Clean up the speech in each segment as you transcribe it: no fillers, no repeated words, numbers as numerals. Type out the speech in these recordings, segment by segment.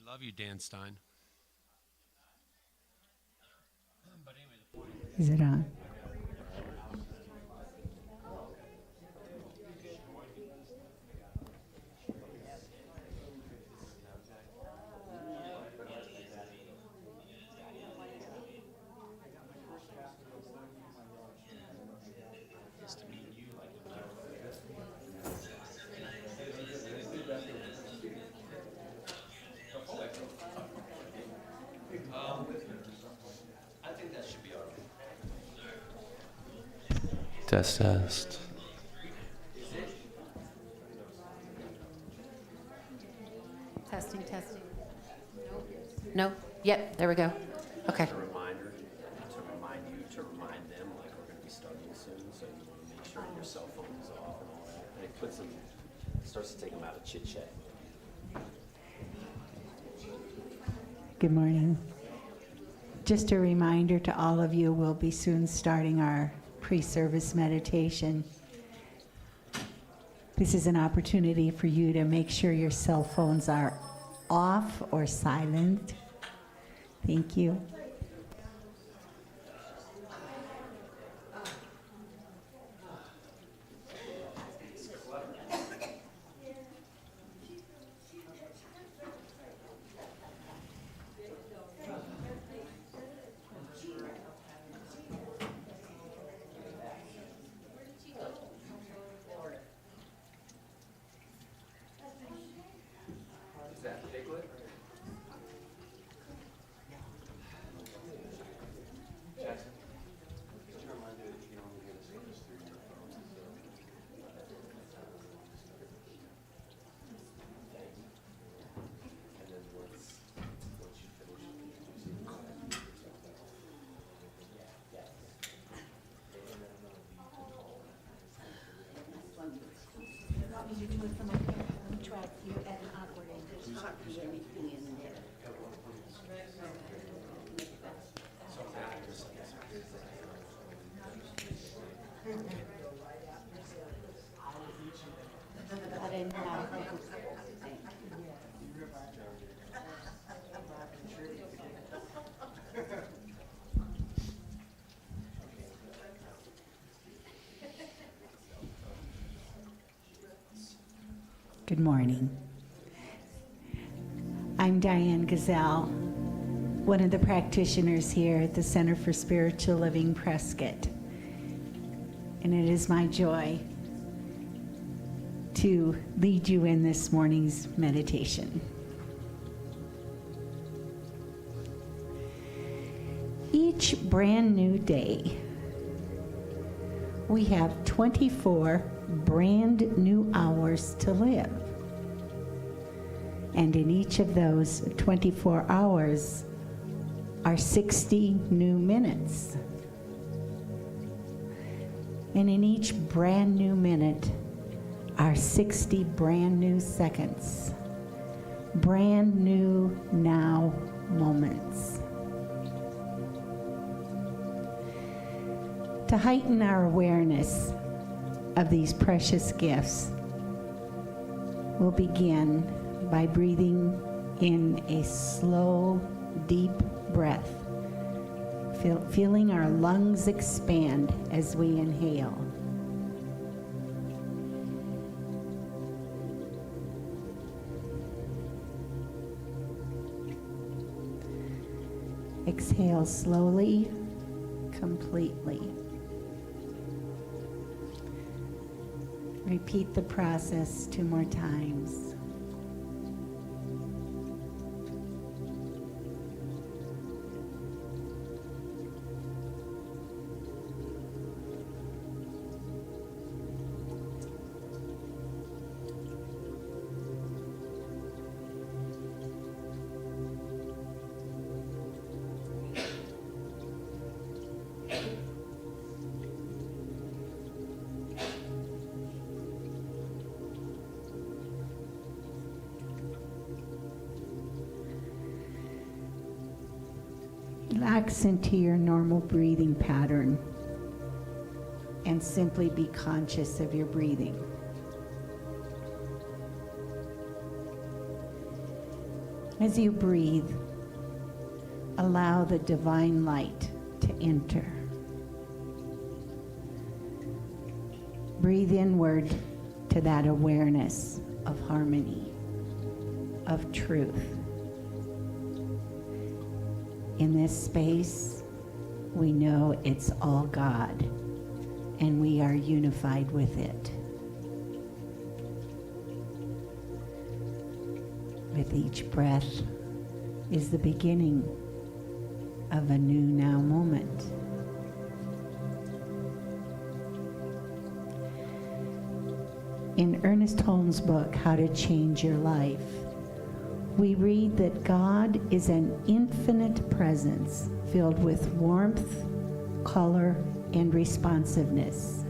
Love you, Dan Stein. Is it on? Test, test. Testing, testing. No? Yep, there we go. Okay. A reminder to remind you to remind them, like we're going to be starting soon, so you want to make sure your cell phone is off and all that. And it puts them, starts to take them out of chit chat. Good morning. Just a reminder to all of you, we'll be soon starting our pre-service meditation. This is an opportunity for you to make sure your cell phones are off or silent. Thank you. Is that Piglet? Jackson? Just a reminder that you can only hear the speakers through your phone. And then once you finish introducing yourself, Want me to do it from up here? Let me try you at an awkward angle. I didn't have. Good morning. I'm Diane Gazelle, one of the practitioners here at the Center for Spiritual Living Prescott. And it is my joy to lead you in this morning's meditation. Each brand new day, we have 24 brand new hours to live. And in each of those 24 hours are 60 new minutes. And in each brand new minute are 60 brand new seconds, brand new now moments. To heighten our awareness of these precious gifts, we'll begin by breathing in a slow, deep breath, feeling our lungs expand as we inhale. Exhale slowly, completely. Repeat the process 2 more times. Relax into your normal breathing pattern and simply be conscious of your breathing. As you breathe, allow the divine light to enter. Breathe inward to that awareness of harmony, of truth. In this space, we know it's all God, and we are unified with it. With each breath is the beginning of a new now moment. In Ernest Holmes' book, How to Change Your Life, we read that God is an infinite presence filled with warmth, color, and responsiveness,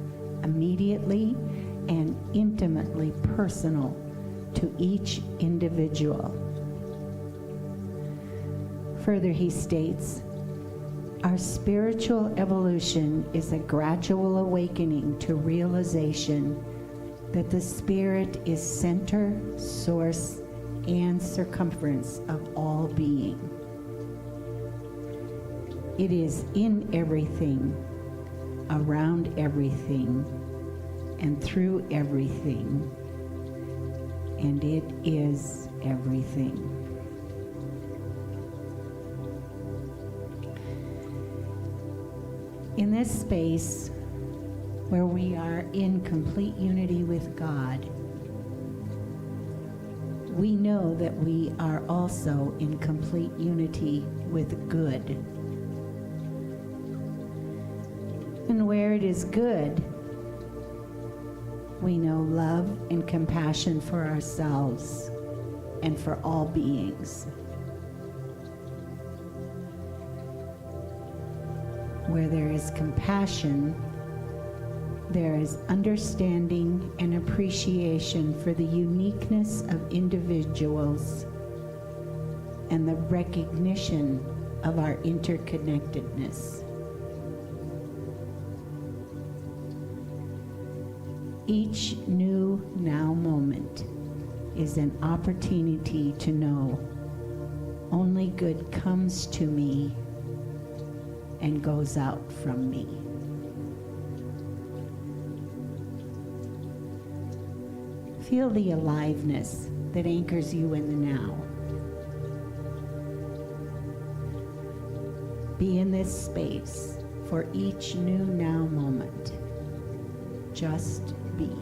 immediately and intimately personal to each individual. Further, he states, our spiritual evolution is a gradual awakening to realization that the Spirit is center, source, and circumference of all being. It is in everything, around everything, and through everything, and it is everything. In this space where we are in complete unity with God, we know that we are also in complete unity with good. And where it is good, we know love and compassion for ourselves and for all beings. Where there is compassion, there is understanding and appreciation for the uniqueness of individuals and the recognition of our interconnectedness. Each new now moment is an opportunity to know only good comes to me and goes out from me. Feel the aliveness that anchors you in the now. Be in this space for each new now moment. Just be.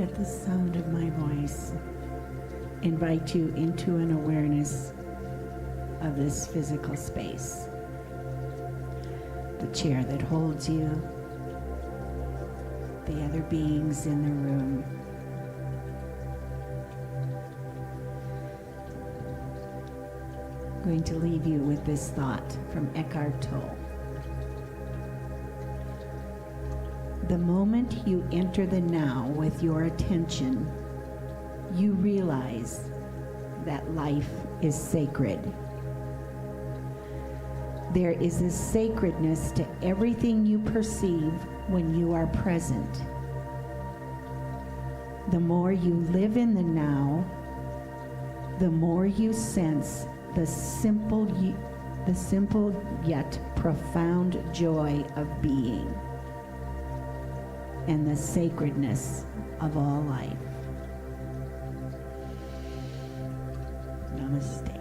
Let the sound of my voice invite you into an awareness of this physical space. The chair that holds you, the other beings in the room. I'm going to leave you with this thought from Eckhart Tolle. The moment you enter the now with your attention, you realize that life is sacred. There is a sacredness to everything you perceive when you are present. The more you live in the now, the more you sense the simple yet profound joy of being and the sacredness of all life. Namaste.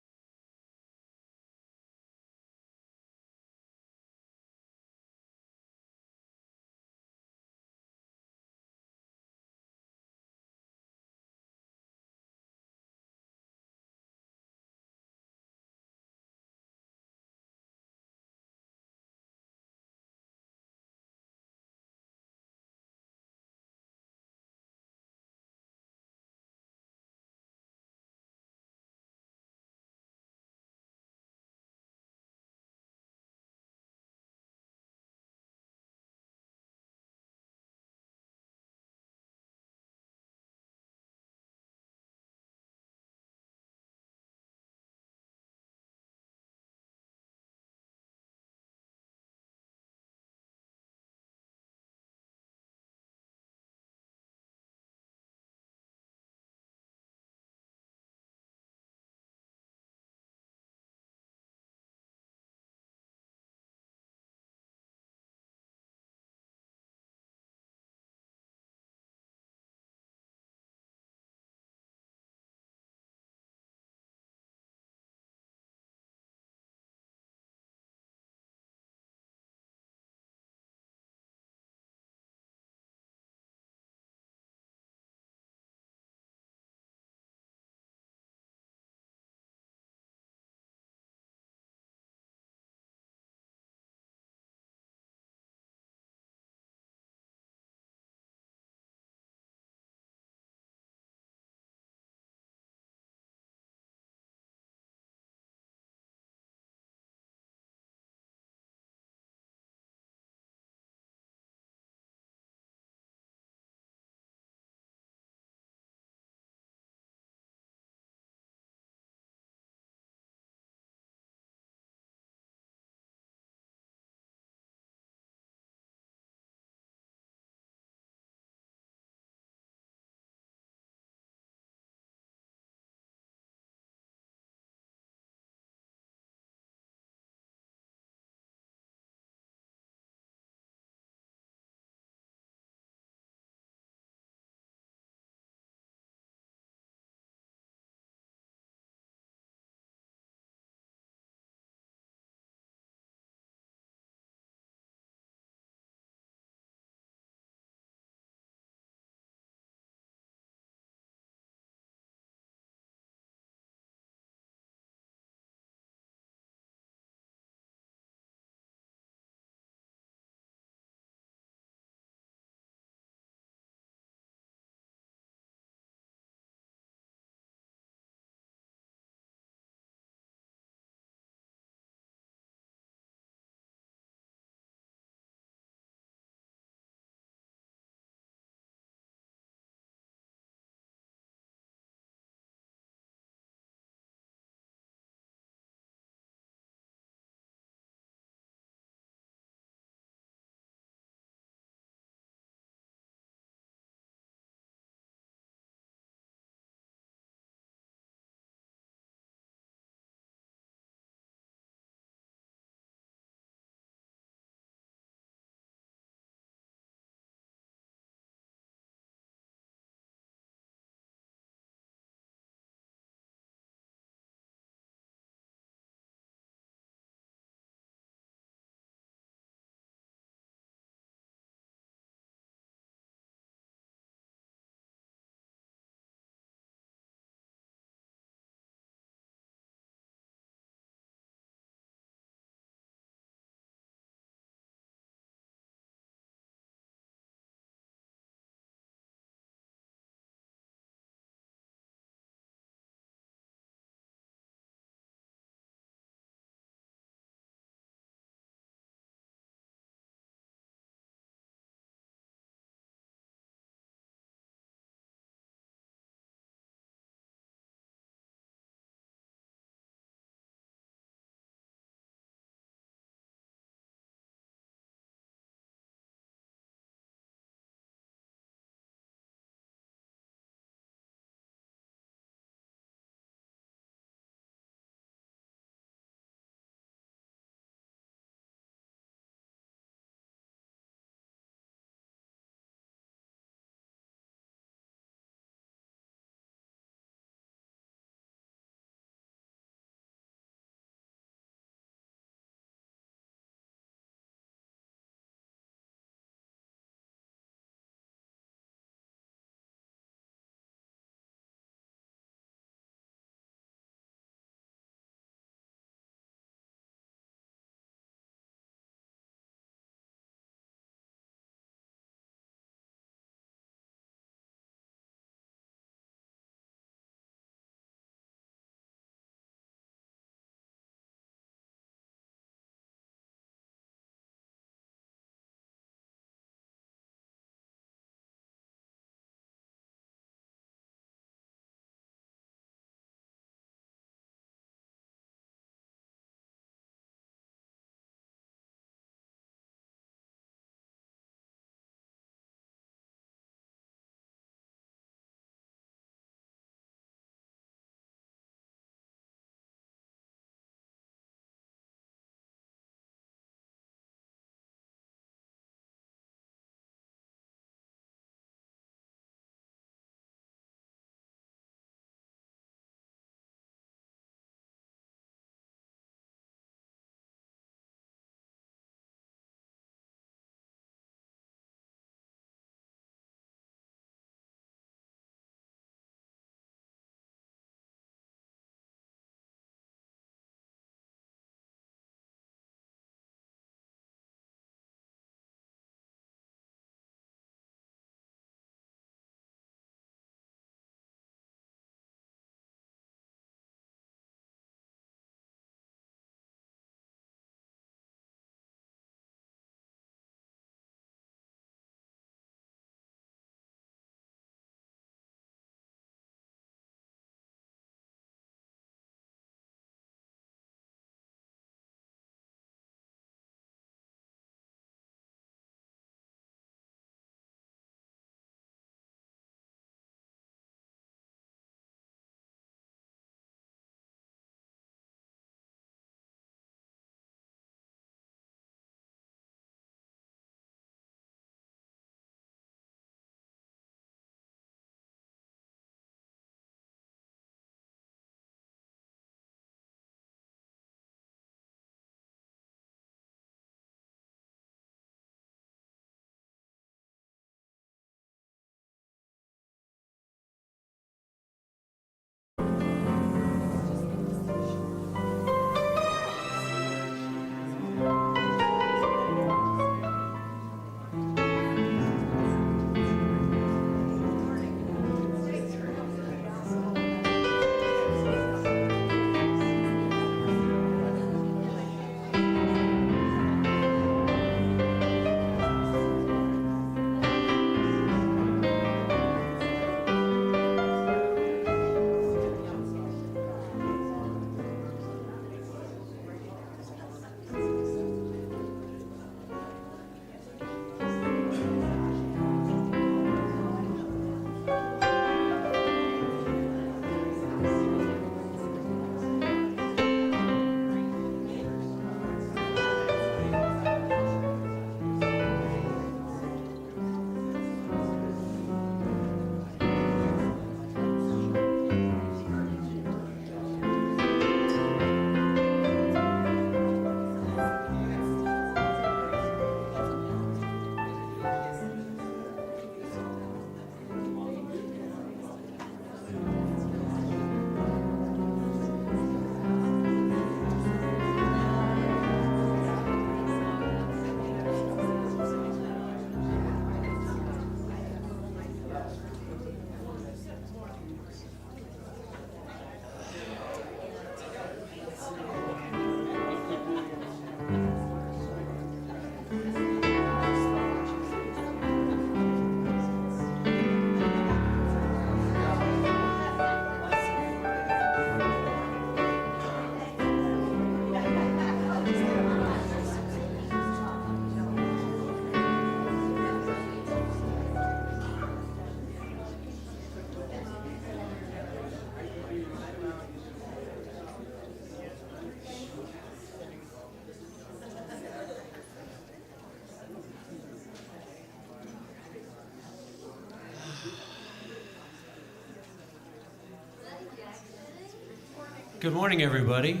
Good morning, everybody.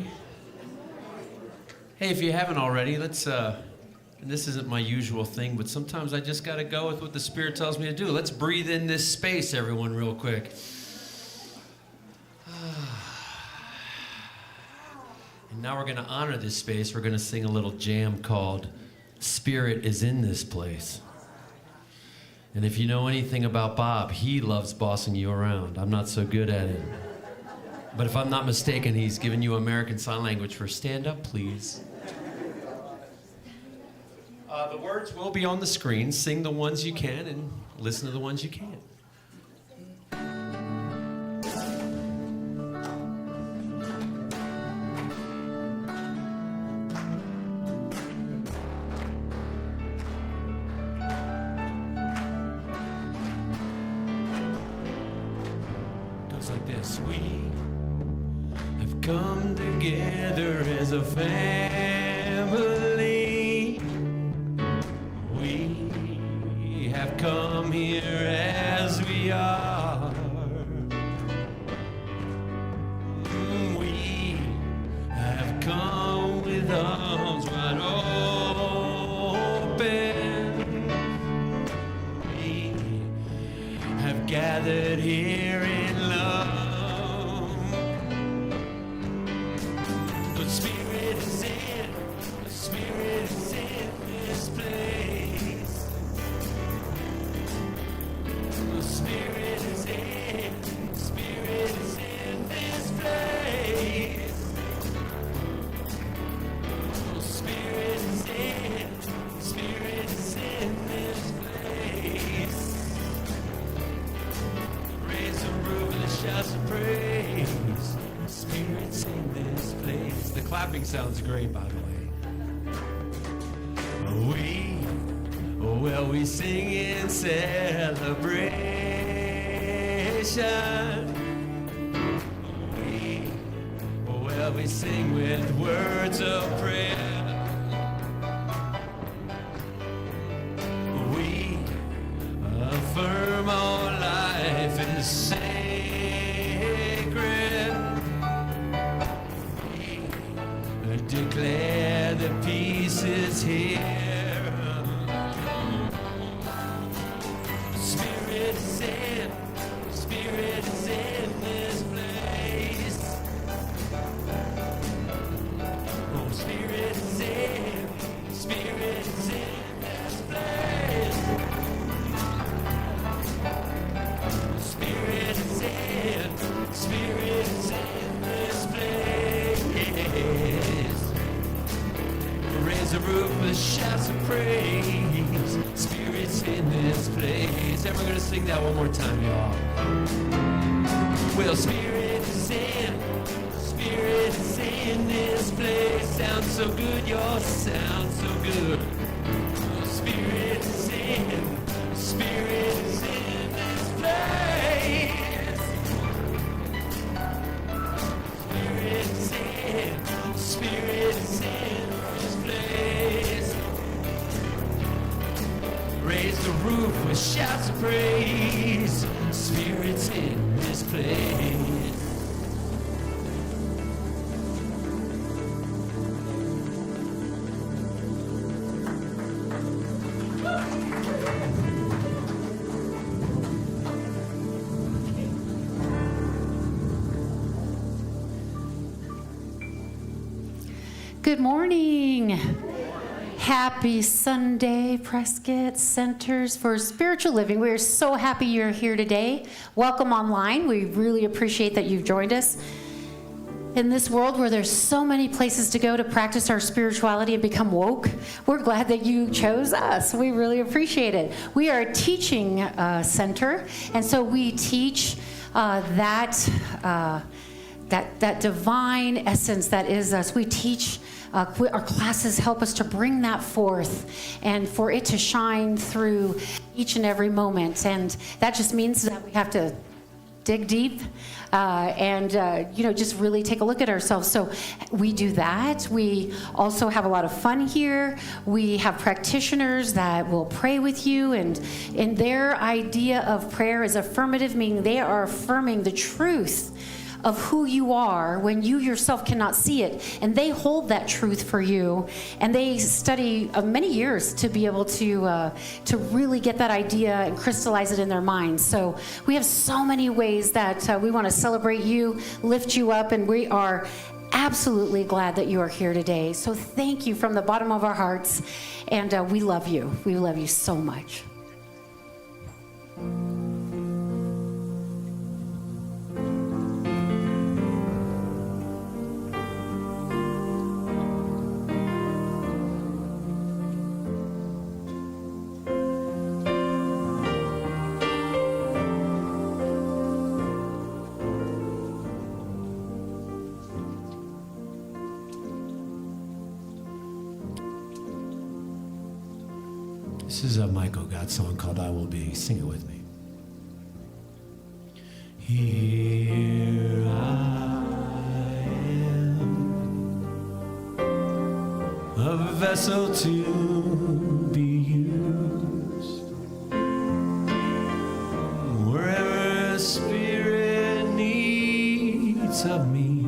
Hey, if you haven't already, let's, and this isn't my usual thing, but sometimes I just got to go with what the Spirit tells me to do. Let's breathe in this space, everyone, real quick. And now we're going to honor this space. We're going to sing a little jam called Spirit is in This Place. And if you know anything about Bob, he loves bossing you around. I'm not so good at it. But if I'm not mistaken, he's given you American Sign Language for stand up, please. The words will be on the screen. Sing the ones you can and listen to the ones you can't. Goes like this. We have come together as a family. We have come here as we are. We have come with arms wide open. We have gathered here in love. The Spirit is in, the Spirit is in this place. The Spirit is in, the Spirit is in this place. The Spirit is in, the Spirit is in this place. Raise the roof and the shouts of praise. The Spirit's in this place. The clapping sounds great, by the way. We sing in celebration. We sing with words of prayer. We affirm our life is sacred. We declare the peace is here. Spirit is in, Spirit is in this place. Oh, Spirit is in, Spirit is in this place. Spirit is in, Spirit is in this place. Raise the roof with shouts of praise. Spirit's in this place. And we're gonna sing that one more time, y'all. Well, Spirit is in, Spirit is in this place. Sounds so good, y'all, sounds so good. Well, Spirit is in, Spirit is in this place. Spirit is in, Spirit is in this place. Raise the roof with shouts of praise. Spirit's in this place. Good morning. Happy Sunday, Prescott Centers for Spiritual Living. We are so happy you're here today. Welcome online. We really appreciate that you've joined us. In this world where there's so many places to go to practice our spirituality and become woke, we're glad that you chose us. We really appreciate it. We are a teaching center, and so we teach that divine essence that is us. We teach, our classes help us to bring that forth and for it to shine through each and every moment. And that just means that we have to dig deep and just really take a look at ourselves. So we do that. We also have a lot of fun here. We have practitioners that will pray with you, and their idea of prayer is affirmative, meaning they are affirming the truth of who you are when you yourself cannot see it. And they hold that truth for you, and they study many years to be able to really get that idea and crystallize it in their minds. So we have so many ways that we want to celebrate you, lift you up, and we are absolutely glad that you are here today. So thank you from the bottom of our hearts, and we love you. We love you so much. This is a Michael God song called I Will Be. Sing it with me. Here I am, a vessel to be used. Wherever Spirit needs of me,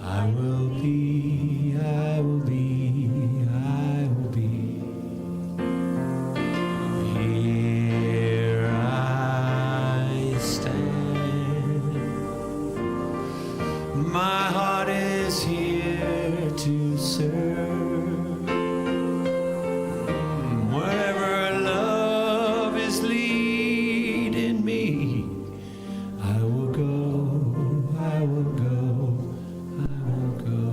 I will be, I will be, I will be. Here I stand. My heart is here to serve. Wherever love is leading me, I will go, I will go, I will go.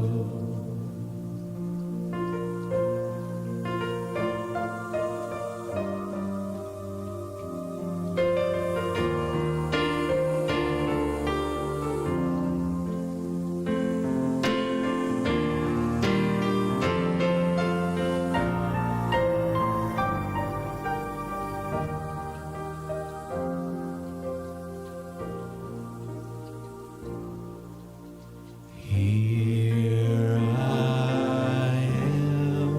Here I am,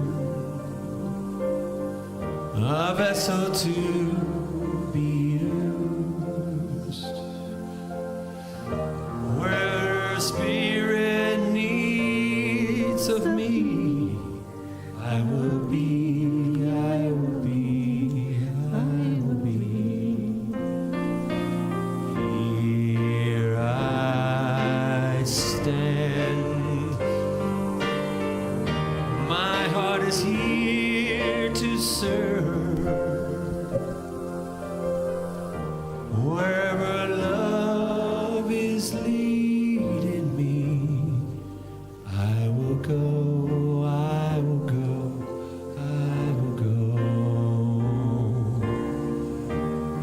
a vessel to be used. Where Spirit needs of me, I will be, I will be, I will be. Here I stand. My heart is here to serve. Wherever love is leading me, I will go, I will go, I will go.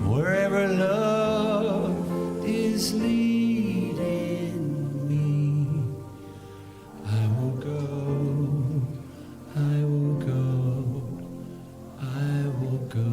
Wherever love is leading me, I will go, I will go, I will go.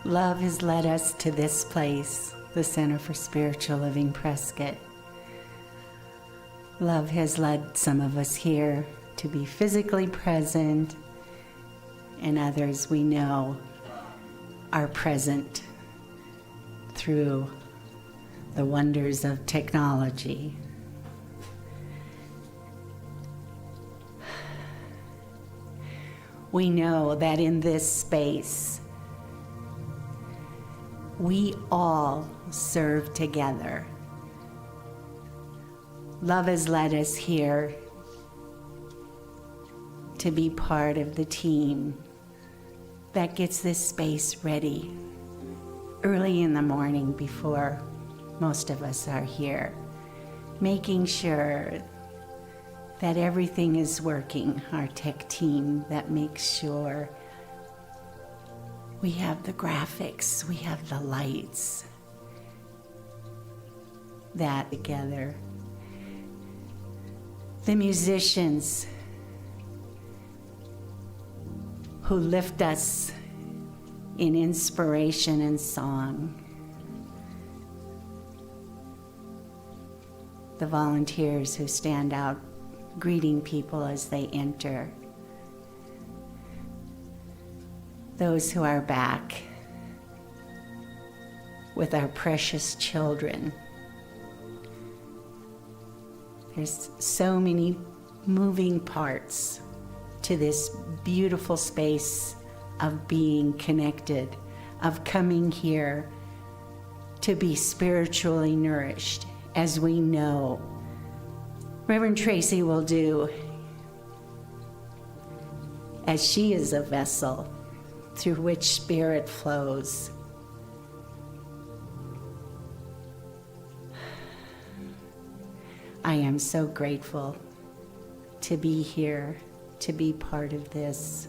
Love has led us to this place, the Center for Spiritual Living Prescott. Love has led some of us here to be physically present, and others we know are present through the wonders of technology. We know that in this space, we all serve together. Love has led us here to be part of the team that gets this space ready early in the morning before most of us are here, making sure that everything is working, our tech team that makes sure we have the graphics, we have the lights, that together. The musicians who lift us in inspiration and song. The volunteers who stand out greeting people as they enter. Those who are back with our precious children. There's so many moving parts to this beautiful space of being connected, of coming here to be spiritually nourished, as we know Reverend Tracy will do, as she is a vessel through which Spirit flows. I am so grateful to be here, to be part of this.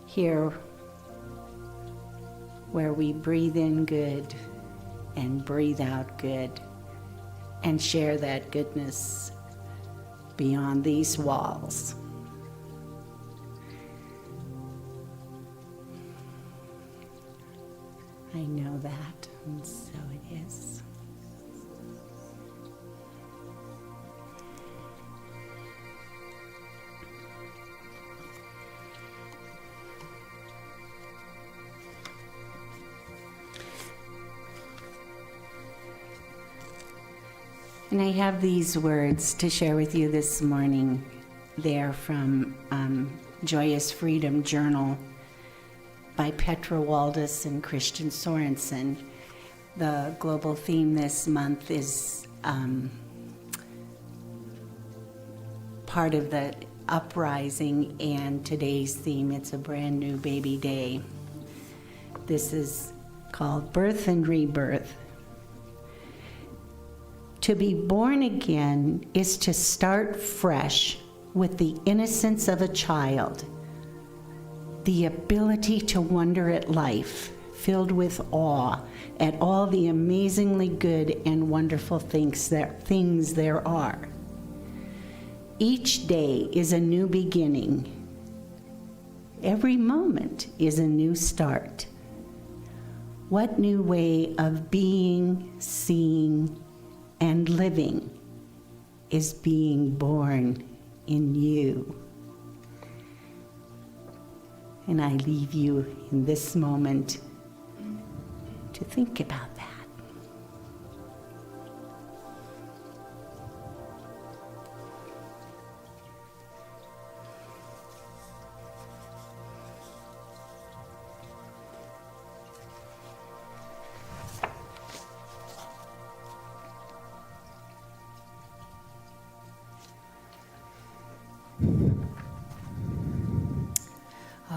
Here, where we breathe in good and breathe out good and share that goodness beyond these walls. I know that, and so it is. And I have these words to share with you this morning. They're from Joyous Freedom Journal by Petra Waldus and Christian Sorensen. The global theme this month is part of the uprising, and today's theme, it's a brand new baby day. This is called Birth and Rebirth. To be born again is to start fresh with the innocence of a child, the ability to wonder at life, filled with awe at all the amazingly good and wonderful things there are. Each day is a new beginning. Every moment is a new start. What new way of being, seeing, and living is being born in you? And I leave you in this moment to think about that.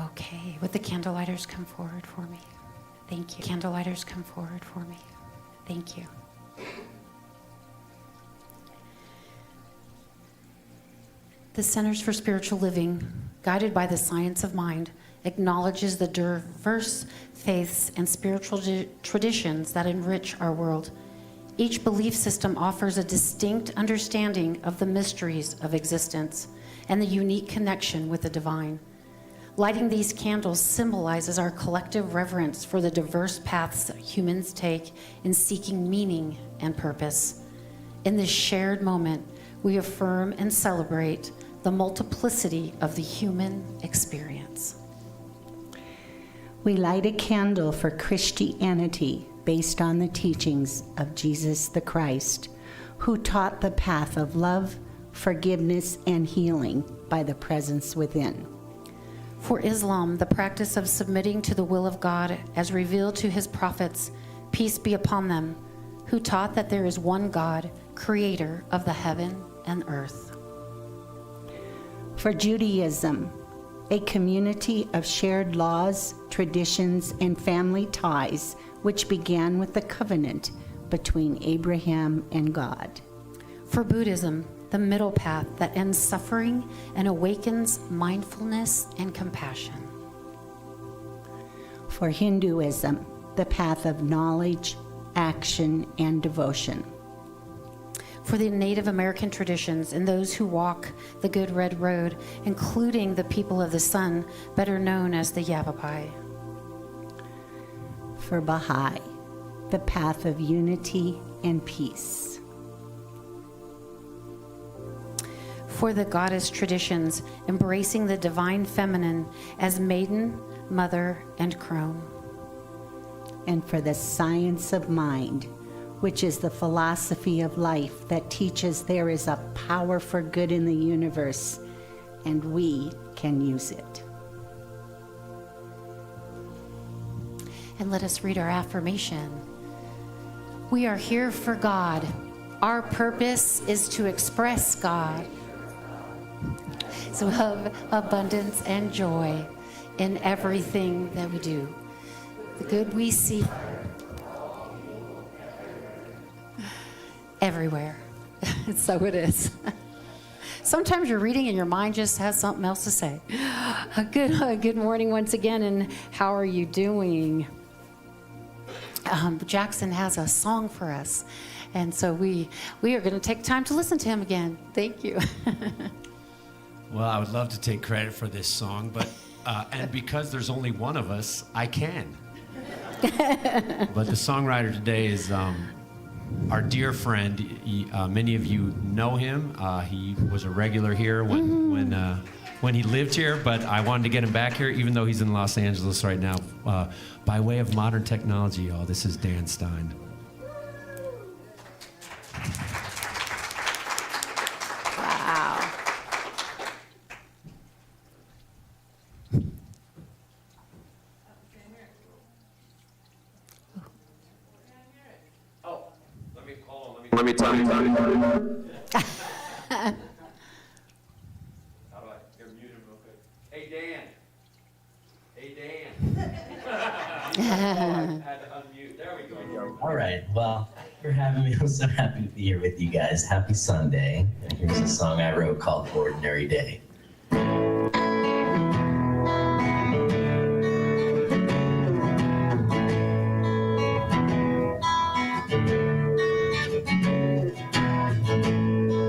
Okay, would the candlelighters come forward for me? Thank you. Candlelighters, come forward for me. Thank you. The Centers for Spiritual Living, guided by the science of mind, acknowledges the diverse faiths and spiritual traditions that enrich our world. Each belief system offers a distinct understanding of the mysteries of existence and the unique connection with the divine. Lighting these candles symbolizes our collective reverence for the diverse paths that humans take in seeking meaning and purpose. In this shared moment, we affirm and celebrate the multiplicity of the human experience. We light a candle for Christianity based on the teachings of Jesus the Christ, who taught the path of love, forgiveness, and healing by the presence within. For Islam, the practice of submitting to the will of God as revealed to his prophets, peace be upon them, who taught that there is one God, creator of the heaven and earth. For Judaism, a community of shared laws, traditions, and family ties, which began with the covenant between Abraham and God. For Buddhism, the middle path that ends suffering and awakens mindfulness and compassion. For Hinduism, the path of knowledge, action, and devotion. for the Native American traditions and those who walk the Good Red Road, including the people of the sun, better known as the Yavapai. For Baha'i, the path of unity and peace. For the goddess traditions, embracing the divine feminine as maiden, mother, and crone. And for the science of mind, which is the philosophy of life that teaches there is a power for good in the universe, and we can use it. And let us read our affirmation. We are here for God. Our purpose is to express God. So have abundance and joy in everything that we do. The good we see everywhere. So it is. Sometimes you're reading and your mind just has something else to say. Good morning once again, and how are you doing? Jackson has a song for us, and so we are going to take time to listen to him again. Thank you. Well, I would love to take credit for this song, but and because there's only one of us, I can. But the songwriter today is our dear friend. Many of you know him. He was a regular here when he lived here, but I wanted to get him back here, even though he's in Los Angeles right now. By way of modern technology, y'all, this is Dan Stein. Wow. Oh, let me tell you. How do I? You're muted real quick. Hey, Dan. I had to unmute. There we go. All right. Well, thank you for having me. I'm so happy to be here with you guys. Happy Sunday. And here's a song I wrote called Ordinary Day.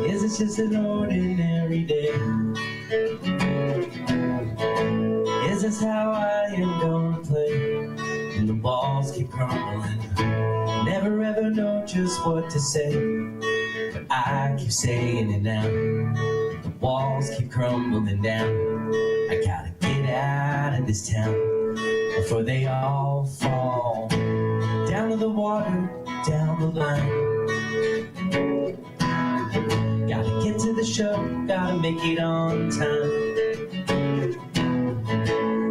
Is it just an ordinary day? Is this how I am gonna play? And the walls keep crumbling. Never ever know just what to say, but I keep saying it now. The walls keep crumbling down. I gotta get out of this town before they all fall down to the water, down the line. Gotta get to the show, gotta make it on time.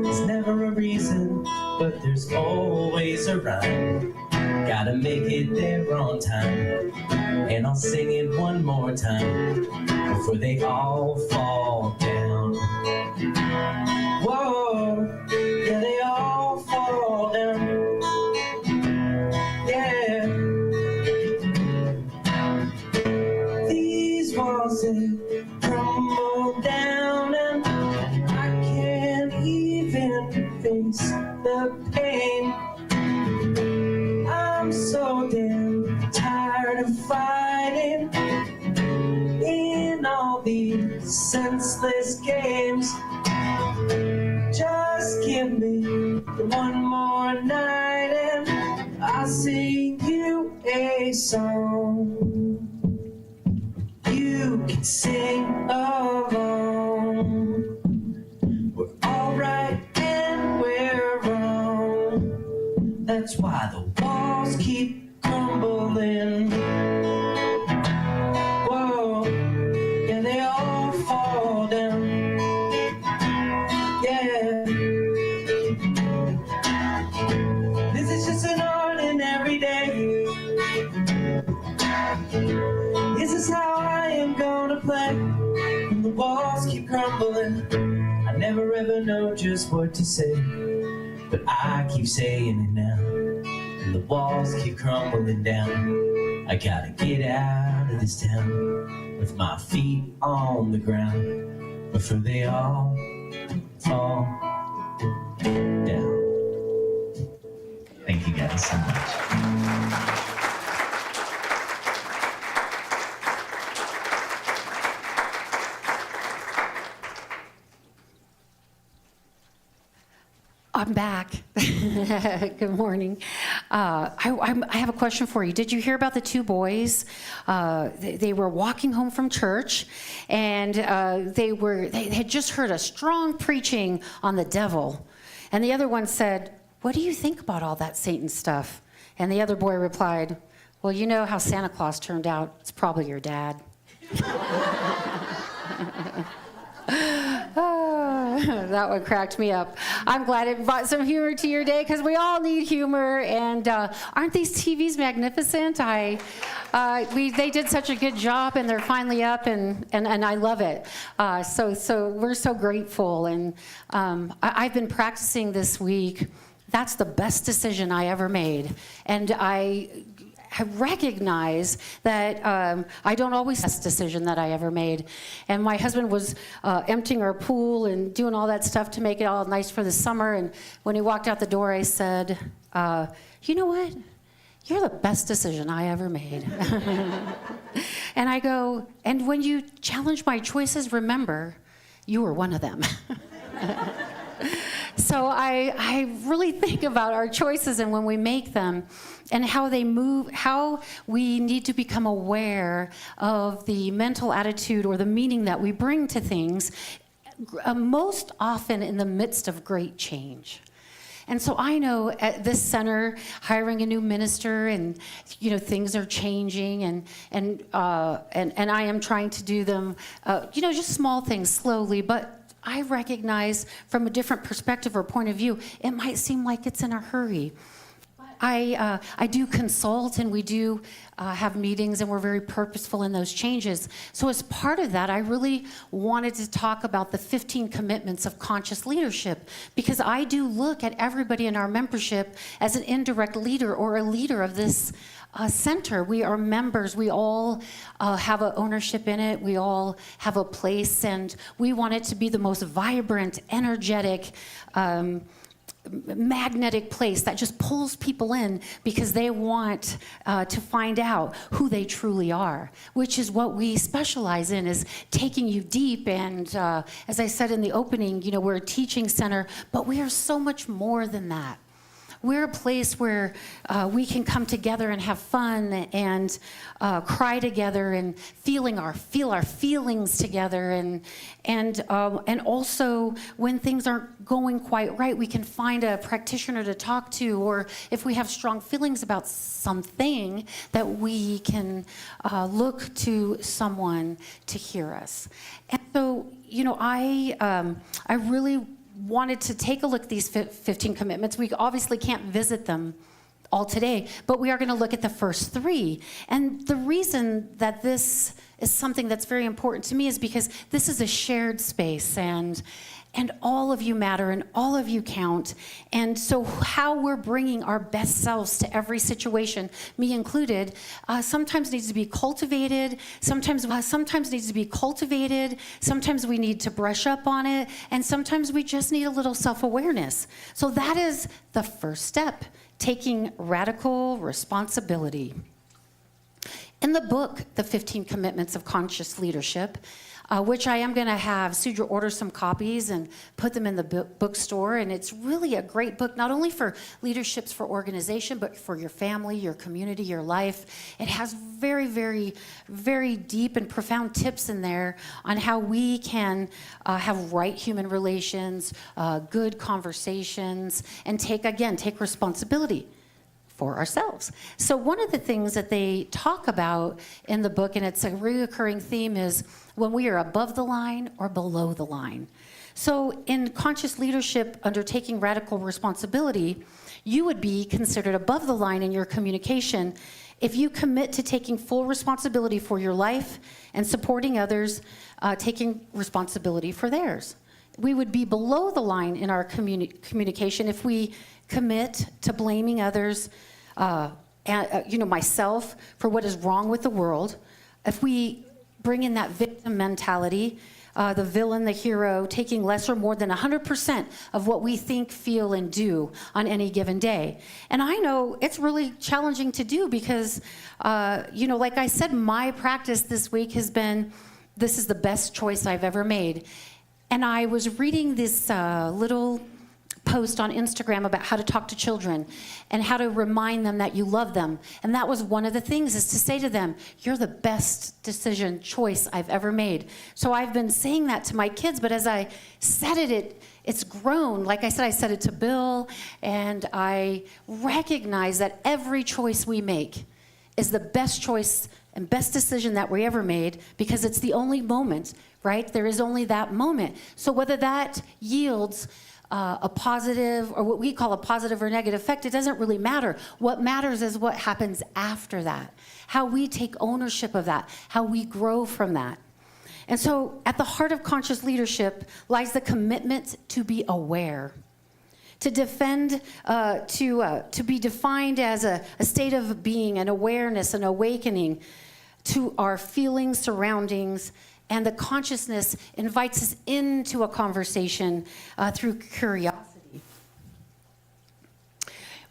There's never a reason, but there's always a rhyme. Gotta make it there on time, and I'll sing it one more time before they all fall down. Whoa, yeah, they all fall down. Yeah. These walls, they crumble down, and I can't even face the pain. I'm so damn tired of fighting in all these senseless games. Just give me one more night and I'll sing you a song. You can sing along. We're all right and we're wrong. That's why the walls keep crumbling. Whoa, yeah, they all fall down. Yeah. This is just an ordinary day. This is how I am gonna play. And the walls keep crumbling. I never ever know just what to say, but I keep saying it now. And the walls keep crumbling down. I gotta get out of this town with my feet on the ground before they all fall down. Thank you guys so much. I'm back. Good morning. I have a question for you. Did you hear about the two boys? They were walking home from church, and they had just heard a strong preaching on the devil. And the other one said, "What do you think about all that Satan stuff?" And the other boy replied, "Well, you know how Santa Claus turned out. It's probably your dad." That one cracked me up. I'm glad it brought some humor to your day, because we all need humor. And aren't these TVs magnificent? They did such a good job, and they're finally up, and I love it. So we're so grateful. And I've been practicing this week. That's the best decision I ever made. And I recognize that I don't always best decision that I ever made. And my husband was emptying our pool and doing all that stuff to make it all nice for the summer. And when he walked out the door, I said, "You know what? You're the best decision I ever made." And I go, "And when you challenge my choices, remember, you were one of them." So I really think about our choices and when we make them and how they move, how we need to become aware of the mental attitude or the meaning that we bring to things, most often in the midst of great change. And so I know at this center, hiring a new minister, and things are changing, and I am trying to do them, just small things slowly, but I recognize from a different perspective or point of view, it might seem like it's in a hurry. I do consult, and we do have meetings, and we're very purposeful in those changes. So as part of that, I really wanted to talk about the 15 commitments of conscious leadership, because I do look at everybody in our membership as an indirect leader or a leader of this center. We are members. We all have an ownership in it. We all have a place, and we want it to be the most vibrant, energetic, magnetic place that just pulls people in because they want to find out who they truly are, which is what we specialize in, is taking you deep. And as I said in the opening, we're a teaching center, but we are so much more than that. We're a place where we can come together and have fun and cry together and feel our feelings together, and also when things aren't going quite right, we can find a practitioner to talk to, or if we have strong feelings about something, that we can look to someone to hear us. And so, I really wanted to take a look at these 15 commitments. We obviously can't visit them all today, but we are going to look at the first 3. And the reason that this is something that's very important to me is because this is a shared space, and all of you matter, and all of you count. And so how we're bringing our best selves to every situation, me included, sometimes needs to be cultivated, sometimes needs to be cultivated, sometimes we need to brush up on it, and sometimes we just need a little self-awareness. So that is the first step, taking radical responsibility. In the book, The 15 Commitments of Conscious Leadership, which I am going to have Sudra order some copies and put them in the bookstore. And it's really a great book, not only for leaderships for organization, but for your family, your community, your life. It has very, very, very deep and profound tips in there on how we can have right human relations, good conversations, and take responsibility for ourselves. So one of the things that they talk about in the book, and it's a recurring theme, is when we are above the line or below the line. So in conscious leadership, undertaking radical responsibility, you would be considered above the line in your communication if you commit to taking full responsibility for your life and supporting others, taking responsibility for theirs. We would be below the line in our communication if we commit to blaming others, myself, for what is wrong with the world. If we bring in that victim mentality, the villain, the hero, taking less or more than 100% of what we think, feel, and do on any given day. And I know it's really challenging to do because, like I said, my practice this week has been, this is the best choice I've ever made. And I was reading this little post on Instagram about how to talk to children and how to remind them that you love them. And that was one of the things, is to say to them, you're the best choice I've ever made. So I've been saying that to my kids, but as I said it, it's grown. Like I said, I said it to Bill, and I recognize that every choice we make is the best choice and best decision that we ever made, because it's the only moment, right? There is only that moment. So whether that yields a positive, or what we call a positive or negative effect, it doesn't really matter. What matters is what happens after that, how we take ownership of that, how we grow from that. And so at the heart of conscious leadership lies the commitment to be aware, to defend, to be defined as a state of being, an awareness, an awakening to our feelings, surroundings, and the consciousness invites us into a conversation through curiosity.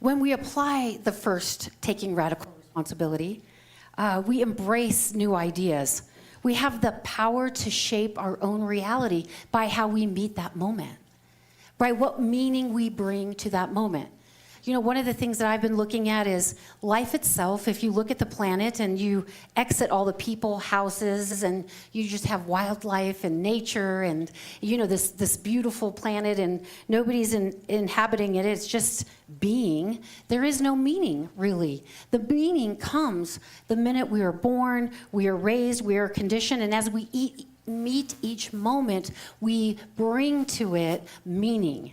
When we apply the first, taking radical responsibility, we embrace new ideas. We have the power to shape our own reality by how we meet that moment, by what meaning we bring to that moment. You know, one of the things that I've been looking at is life itself. If you look at the planet and you exit all the people, houses, and you just have wildlife and nature and, you know, this beautiful planet, and nobody's inhabiting it, it's just being, there is no meaning, really. The meaning comes the minute we are born, we are raised, we are conditioned, and as we meet each moment, we bring to it meaning.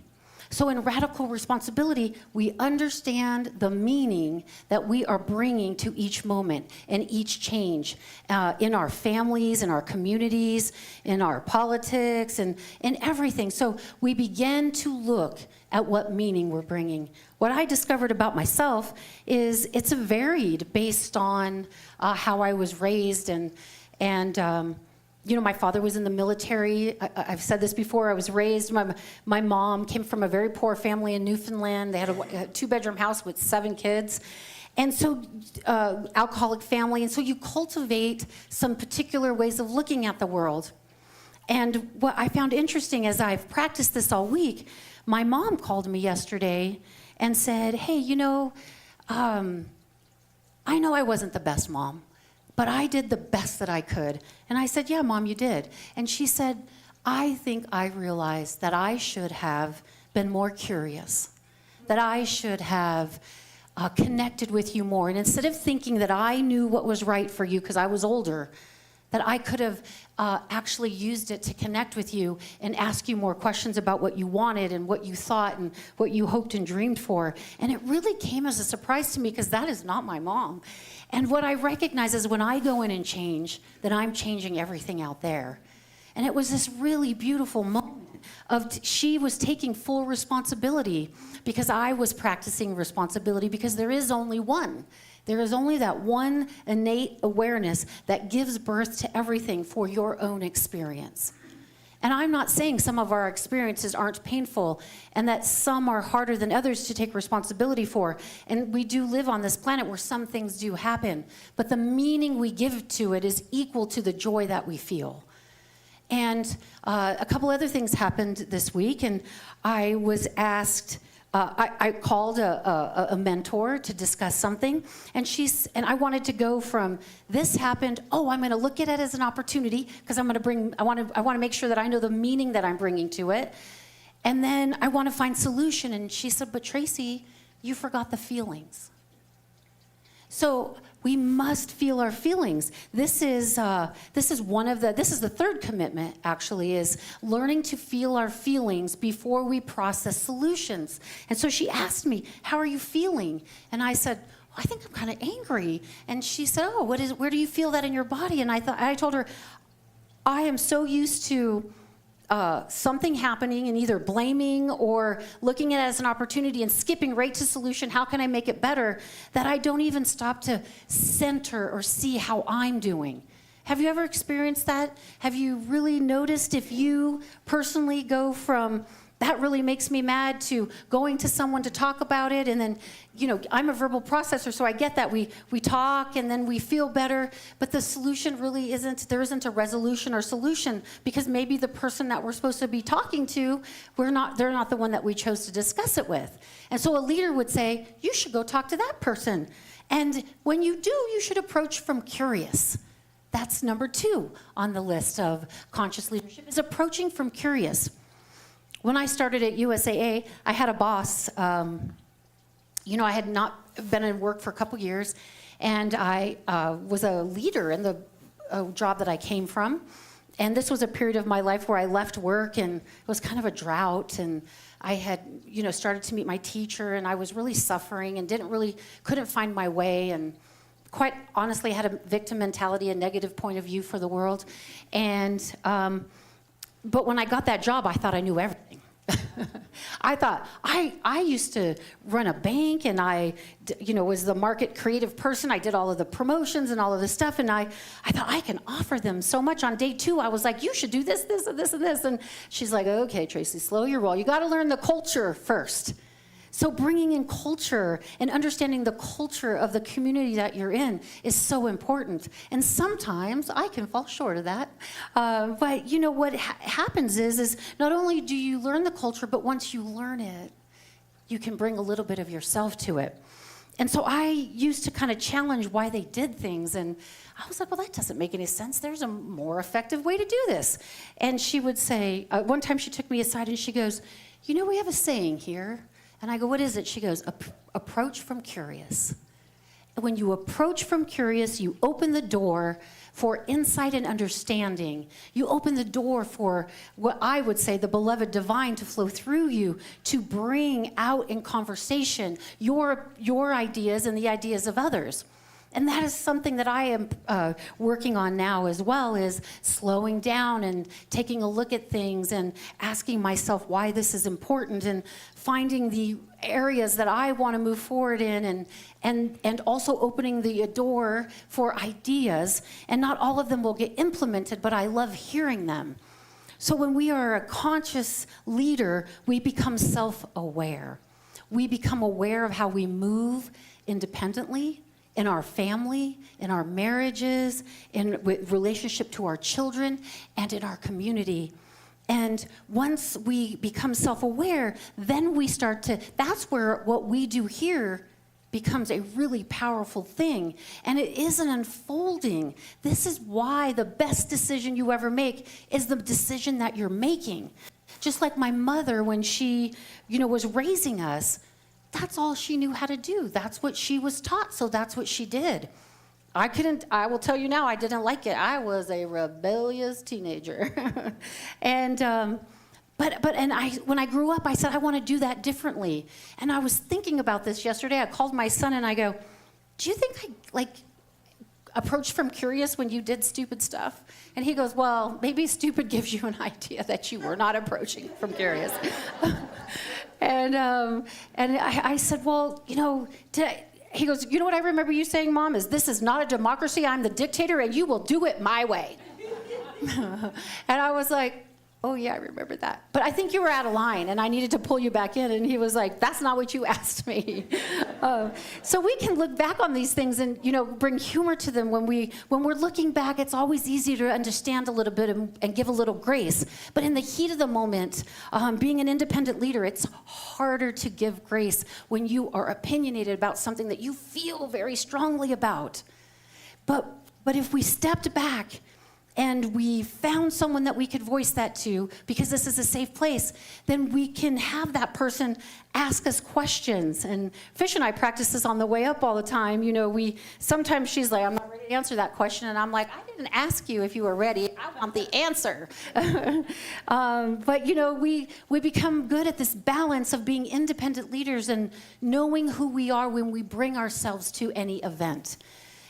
So in radical responsibility, we understand the meaning that we are bringing to each moment and each change in our families, in our communities, in our politics, and in everything. So we begin to look at what meaning we're bringing. What I discovered about myself is it's varied based on how I was raised, and you know, my father was in the military. I've said this before. I was raised, my mom came from a very poor family in Newfoundland. They had a two-bedroom house with 7 kids. And so, alcoholic family. And so you cultivate some particular ways of looking at the world. And what I found interesting as I've practiced this all week, my mom called me yesterday and said, hey, you know, I know I wasn't the best mom, but I did the best that I could. And I said, yeah, Mom, you did. And she said, I think I realized that I should have been more curious, that I should have connected with you more. And instead of thinking that I knew what was right for you because I was older, that I could have actually used it to connect with you and ask you more questions about what you wanted and what you thought and what you hoped and dreamed for. And it really came as a surprise to me, because that is not my mom. And what I recognize is when I go in and change, that I'm changing everything out there. And it was this really beautiful moment of she was taking full responsibility, because I was practicing responsibility, because there is only one. There is only that one innate awareness that gives birth to everything for your own experience. And I'm not saying some of our experiences aren't painful and that some are harder than others to take responsibility for. And we do live on this planet where some things do happen, but the meaning we give to it is equal to the joy that we feel. And a couple other things happened this week, and I was asked, I called a mentor to discuss something, and I wanted to go from this happened, I'm going to look at it as an opportunity, because I want to make sure that I know the meaning that I'm bringing to it, and then I want to find solution. And she said, but Tracy, you forgot the feelings. So we must feel our feelings. This is the third commitment, actually, is learning to feel our feelings before we process solutions. And so she asked me, how are you feeling? And I said, I think I'm kind of angry. And she said, where do you feel that in your body? And I told her, I am so used to something happening and either blaming or looking at it as an opportunity and skipping right to solution, how can I make it better, that I don't even stop to center or see how I'm doing. Have you ever experienced that? Have you really noticed if you personally go from that really makes me mad, to going to someone to talk about it. And then, I'm a verbal processor, so I get that. We talk and then we feel better, but the solution really there isn't a resolution or solution, because maybe the person that we're supposed to be talking to, they're not the one that we chose to discuss it with. And so a leader would say, you should go talk to that person. And when you do, you should approach from curious. That's number 2 on the list of conscious leadership, is approaching from curious. When I started at USAA, I had a boss. I had not been in work for a couple years, and I was a leader in the job that I came from. And this was a period of my life where I left work, and it was kind of a drought, and I had, started to meet my teacher, and I was really suffering and couldn't find my way, and quite honestly had a victim mentality, a negative point of view for the world. And but when I got that job, I thought I knew everything. I thought I used to run a bank, and I was the market creative person. I did all of the promotions and all of this stuff, and I thought I can offer them so much. On day 2, I was like, you should do this, this, and this, and this. And she's like, okay, Tracy, slow your roll. You got to learn the culture first. So bringing in culture and understanding the culture of the community that you're in is so important. And sometimes I can fall short of that. But what happens is not only do you learn the culture, but once you learn it, you can bring a little bit of yourself to it. And so I used to kind of challenge why they did things. And I was like, well, that doesn't make any sense. There's a more effective way to do this. And she would say, one time she took me aside and she goes, we have a saying here. And I go, what is it? She goes, approach from curious. And when you approach from curious, you open the door for insight and understanding. You open the door for what I would say the beloved divine to flow through you, to bring out in conversation your ideas and the ideas of others. And that is something that I am working on now as well, is slowing down and taking a look at things and asking myself why this is important, and finding the areas that I want to move forward in, and also opening the door for ideas. And not all of them will get implemented, but I love hearing them. So when we are a conscious leader, we become self-aware. We become aware of how we move independently, in our family, in our marriages, in relationship to our children, and in our community. And once we become self-aware, then we that's where what we do here becomes a really powerful thing. And it is an unfolding. This is why the best decision you ever make is the decision that you're making. Just like my mother, when she, was raising us, that's all she knew how to do. That's what she was taught, so that's what she did. I will tell you now, I didn't like it. I was a rebellious teenager. And when I grew up, I said, I want to do that differently. And I was thinking about this yesterday. I called my son and I go, do you think I approached from curious when you did stupid stuff? And he goes, well, maybe stupid gives you an idea that you were not approaching from curious. And I said, well, he goes, you know what I remember you saying, Mom, is this is not a democracy. I'm the dictator and you will do it my way. And I was like, oh yeah, I remember that. But I think you were out of line and I needed to pull you back in. And he was like, that's not what you asked me. So we can look back on these things and, bring humor to them. When we're looking back, it's always easy to understand a little bit and give a little grace. But in the heat of the moment, being an independent leader, it's harder to give grace when you are opinionated about something that you feel very strongly about. But if we stepped back and we found someone that we could voice that to, because this is a safe place, then we can have that person ask us questions. And Fish and I practice this on the way up all the time. Sometimes she's like, I'm not ready to answer that question. And I'm like, I didn't ask you if you were ready. I want the answer. But we become good at this balance of being independent leaders and knowing who we are when we bring ourselves to any event.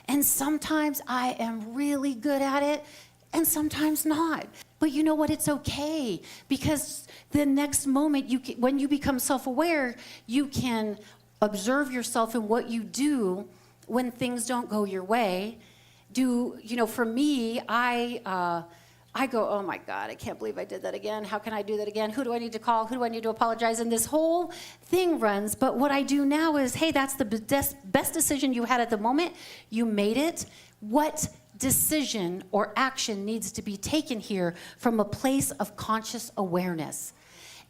And sometimes I am really good at it, and sometimes not. But you know what? It's okay, because the next moment, when you become self-aware, you can observe yourself in what you do when things don't go your way. For me, I I go, oh my God, I can't believe I did that again. How can I do that again? Who do I need to call? Who do I need to apologize? And this whole thing runs. But what I do now is, hey, that's the best decision you had at the moment. You made it. What decision or action needs to be taken here from a place of conscious awareness?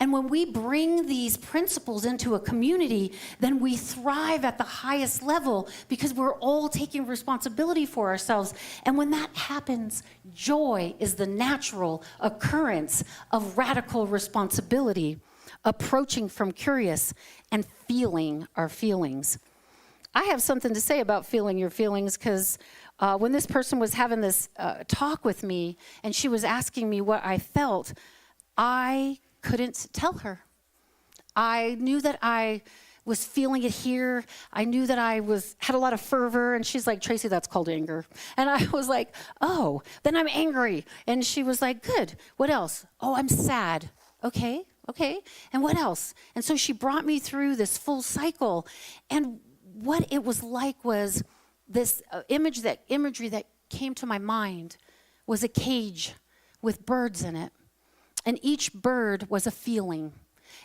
And when we bring these principles into a community, then we thrive at the highest level because we're all taking responsibility for ourselves. And when that happens, joy is the natural occurrence of radical responsibility, approaching from curious and feeling our feelings. I have something to say about feeling your feelings because when this person was having this talk with me and she was asking me what I felt, I couldn't tell her. I knew that I was feeling it here. I knew that I had a lot of fervor, and she's like, Tracy, that's called anger. And I was like, oh, then I'm angry. And she was like, good. What else? Oh, I'm sad. Okay. And what else? And so she brought me through this full cycle. And what it was like was this imagery that came to my mind was a cage with birds in it. And each bird was a feeling.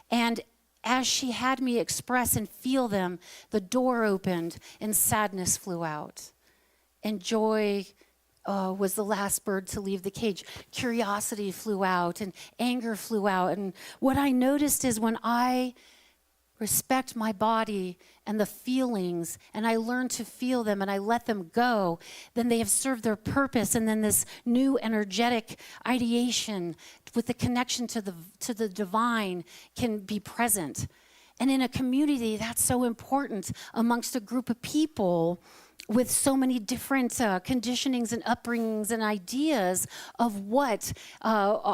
And as she had me express and feel them, the door opened and sadness flew out. And joy was the last bird to leave the cage. Curiosity flew out and anger flew out. And what I noticed is when I respect my body and the feelings, and I learn to feel them and I let them go, then they have served their purpose, and then this new energetic ideation with the connection to the divine can be present. And in a community, that's so important amongst a group of people with so many different conditionings and upbringings and ideas of what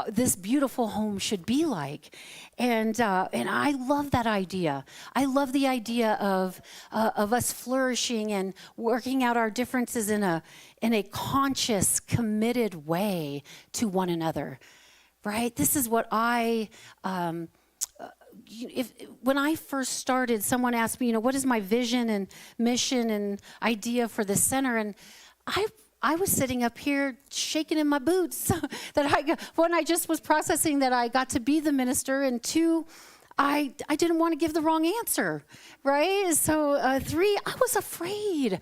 this beautiful home should be like. And I love that idea. I love the idea of us flourishing and working out our differences in a conscious, committed way to one another, right? This is what when I first started, someone asked me, what is my vision and mission and idea for the center? And I was sitting up here shaking in my boots when I just was processing that I got to be the minister, and two, I didn't want to give the wrong answer, right? So three, I was afraid.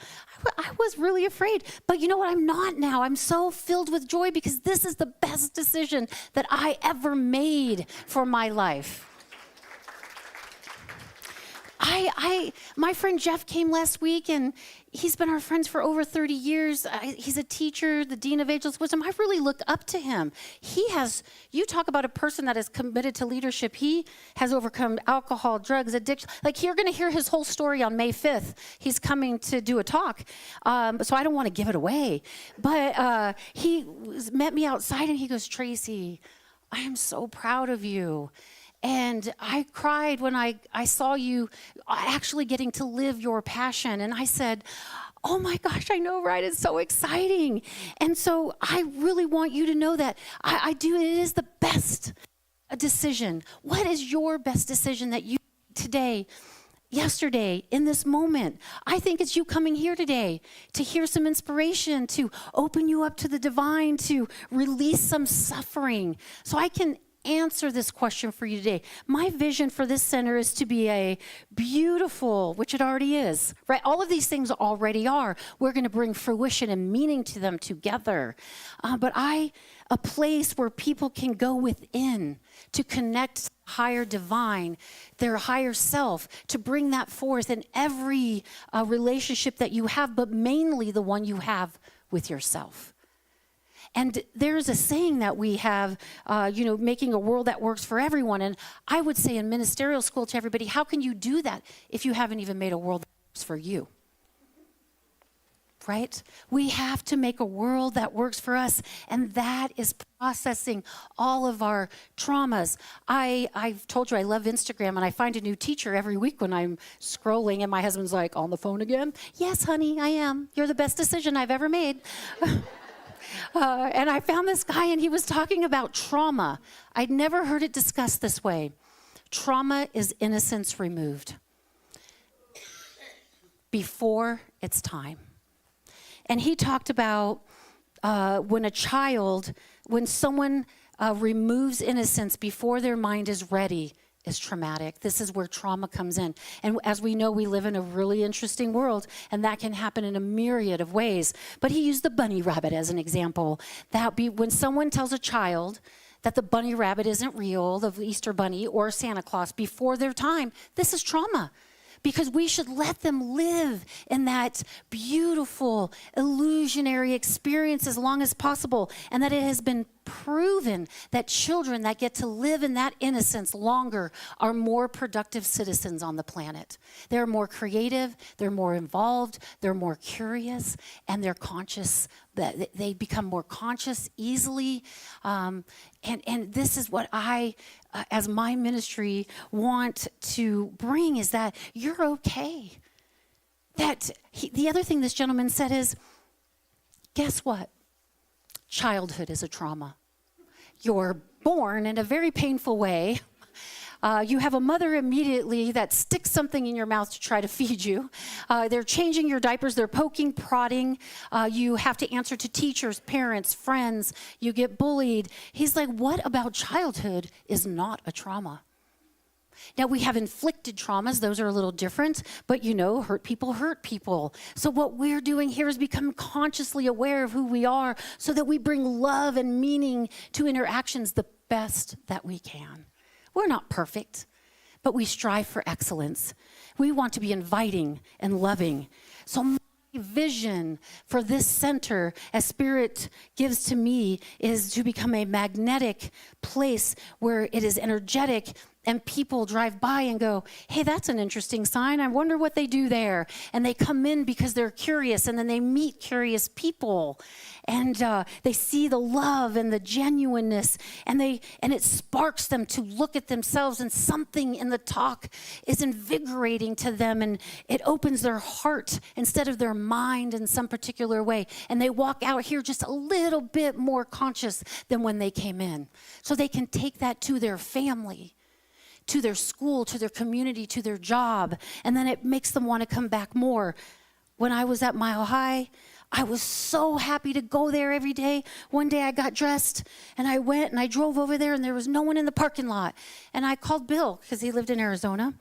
I was really afraid. But you know what? I'm not now. I'm so filled with joy because this is the best decision that I ever made for my life. My friend Jeff came last week, and he's been our friends for over 30 years. He's a teacher, the Dean of Ageless Wisdom. I really look up to him. You talk about a person that is committed to leadership. He has overcome alcohol, drugs, addiction. Like, you're going to hear his whole story on May 5th. He's coming to do a talk. So I don't want to give it away. But he met me outside, and he goes, Tracy, I am so proud of you. And I cried when I saw you actually getting to live your passion. And I said, oh my gosh, I know, right? It's so exciting. And so I really want you to know that I do. It is the best decision. What is your best decision that you today, yesterday, in this moment? I think it's you coming here today to hear some inspiration, to open you up to the divine, to release some suffering. So I can answer this question for you today. My vision for this center is to be a beautiful, which it already is, right? All of these things already are. We're going to bring fruition and meaning to them together. But a place where people can go within to connect higher divine, their higher self, to bring that forth in every relationship that you have, but mainly the one you have with yourself. And there's a saying that we have, making a world that works for everyone. And I would say in ministerial school to everybody, how can you do that if you haven't even made a world that works for you? Right? We have to make a world that works for us, and that is processing all of our traumas. I've told you I love Instagram, and I find a new teacher every week when I'm scrolling, and my husband's like, on the phone again? Yes, honey, I am. You're the best decision I've ever made. And I found this guy, and he was talking about trauma. I'd never heard it discussed this way. Trauma is innocence removed before it's time. And he talked about when a child when someone removes innocence before their mind is ready is traumatic. This is where trauma comes in. And as we know, we live in a really interesting world, and that can happen in a myriad of ways. But he used the bunny rabbit as an example. That be when someone tells a child that the bunny rabbit isn't real, the Easter bunny or Santa Claus before their time, this is trauma. Because we should let them live in that beautiful, illusionary experience as long as possible. And that it has been proven that children that get to live in that innocence longer are more productive citizens on the planet. They're more creative, they're more involved, they're more curious, and they're conscious. They become more conscious easily. And this is what I, as my ministry, want to bring, is that you're okay. The other thing this gentleman said is, guess what? Childhood is a trauma. You're born in a very painful way. You have a mother immediately that sticks something in your mouth to try to feed you. They're changing your diapers. They're poking, prodding. You have to answer to teachers, parents, friends. You get bullied. He's like, what about childhood is not a trauma? Now, we have inflicted traumas. Those are a little different, but hurt people. So what we're doing here is become consciously aware of who we are so that we bring love and meaning to interactions the best that we can. We're not perfect, but we strive for excellence. We want to be inviting and loving. So my vision for this center, as Spirit gives to me, is to become a magnetic place where it is energetic and people drive by and go, hey, that's an interesting sign. I wonder what they do there. And they come in because they're curious, and then they meet curious people. And they see the love and the genuineness, and it sparks them to look at themselves, and something in the talk is invigorating to them, and it opens their heart instead of their mind in some particular way. And they walk out here just a little bit more conscious than when they came in. So they can take that to their family, to their school, to their community, to their job, and then it makes them want to come back more. When I was at Mile High, I was so happy to go there every day. One day I got dressed and I went and I drove over there and there was no one in the parking lot. And I called Bill because he lived in Arizona.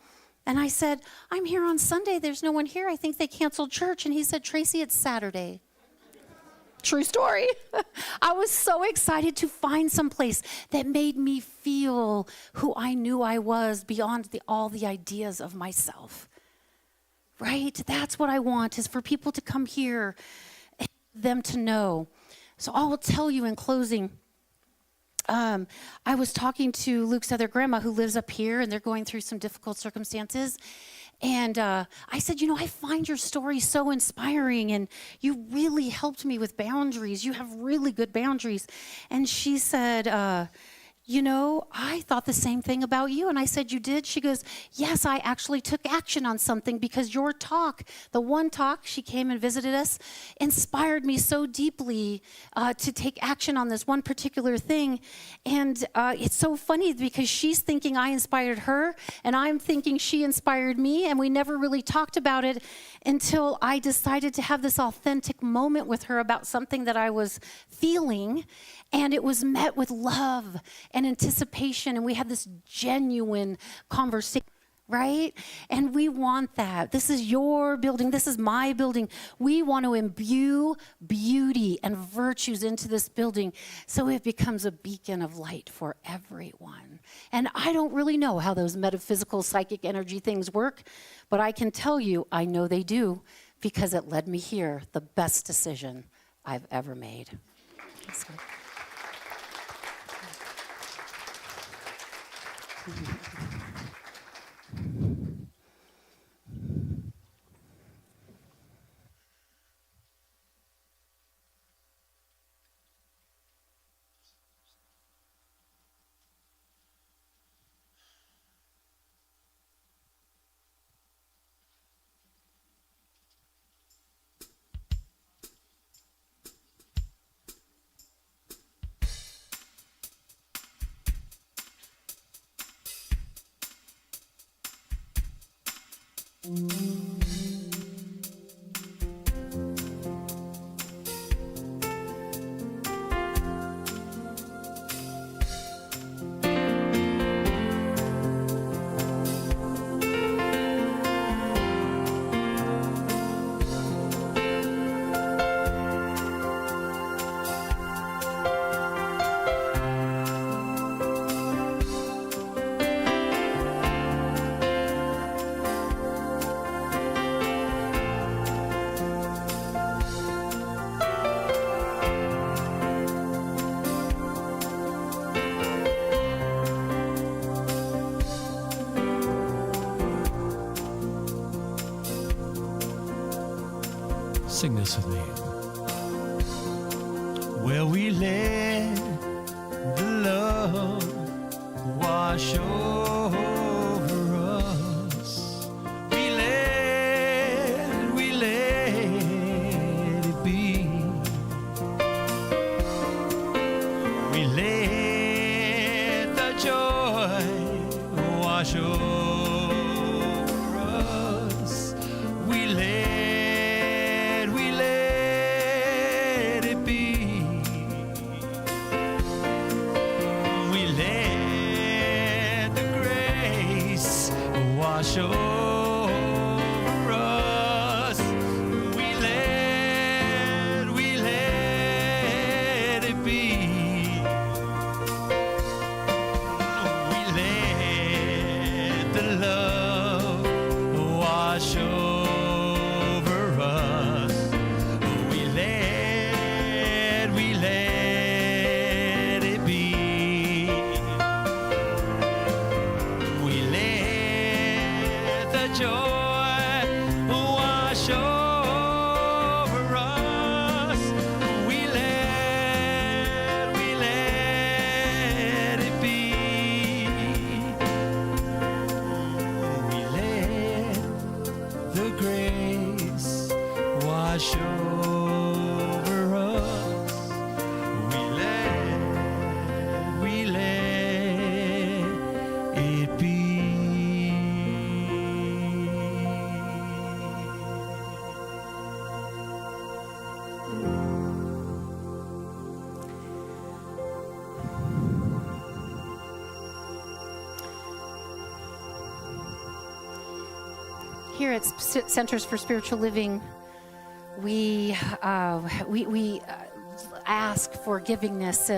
And I said, I'm here on Sunday. There's no one here. I think they canceled church. And he said, Tracy, it's Saturday. True story. I was so excited to find some place that made me feel who I knew I was beyond all the ideas of myself. Right? That's what I want, is for people to come here and them to know. So I will tell you in closing, I was talking to Luke's other grandma who lives up here, and they're going through some difficult circumstances. And I said, I find your story so inspiring, and you really helped me with boundaries. You have really good boundaries. And she said, I thought the same thing about you. And I said, you did? She goes, yes, I actually took action on something because your talk, the one talk, she came and visited us, inspired me so deeply to take action on this one particular thing. And it's so funny because she's thinking I inspired her and I'm thinking she inspired me, and we never really talked about it until I decided to have this authentic moment with her about something that I was feeling. And it was met with love and anticipation, and we had this genuine conversation, right? And we want that. This is your building. This is my building. We want to imbue beauty and virtues into this building so it becomes a beacon of light for everyone. And I don't really know how those metaphysical psychic energy things work, but I can tell you I know they do because it led me here, the best decision I've ever made. So. Sing this with me. Well, we let the love wash over us. We let it be. We let the joy wash over us. We let it be. We let the grace wash over us. We let it be. We let the love wash over us. We let it be. We let the joy wash over us. We let it be. We let the grace wash over us. We let it be. Here at Centers for Spiritual Living, we ask for givingness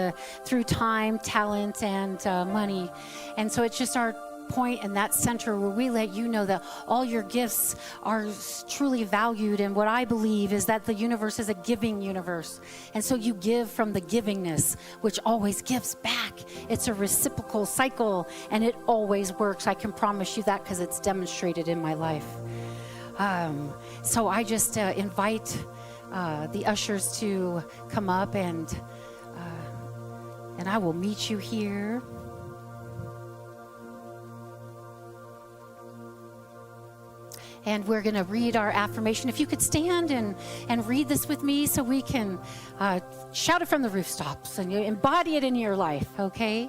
through time, talent, and money. And so it's just our point in that center where we let you know that all your gifts are truly valued. And what I believe is that the universe is a giving universe. And so you give from the givingness, which always gives back. It's a reciprocal cycle, and it always works. I can promise you that because it's demonstrated in my life. So I just invite the ushers to come up, and I will meet you here. And we're going to read our affirmation. If you could stand and read this with me so we can shout it from the rooftops and you embody it in your life, okay?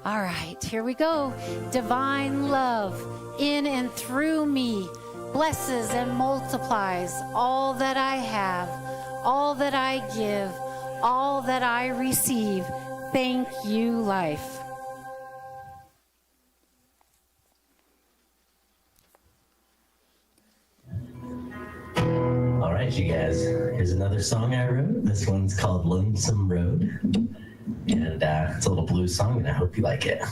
All right, here we go. Divine love in and through me blesses and multiplies all that I have, all that I give, all that I receive. Thank you, life. All right, you guys, here's another song I wrote. This one's called Lonesome Road. And it's a little blues song, and I hope you like it.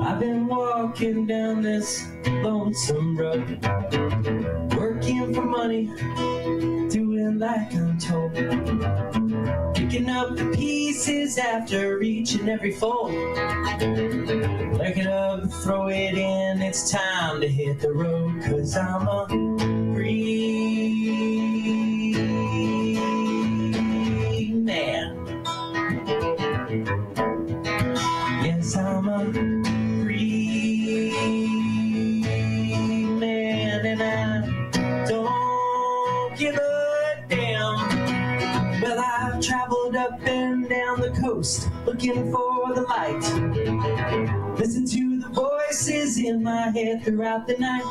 I've been walking down this lonesome road, working for money, doing like I'm told, picking up the pieces after each and every fold. Pick it up, throw it in, it's time to hit the road, 'cause I'm a free man. Yes, I'm a free man, and I don't give a damn. Well, I've traveled up and down the coast looking for the light. Listen to the voices in my head throughout the night.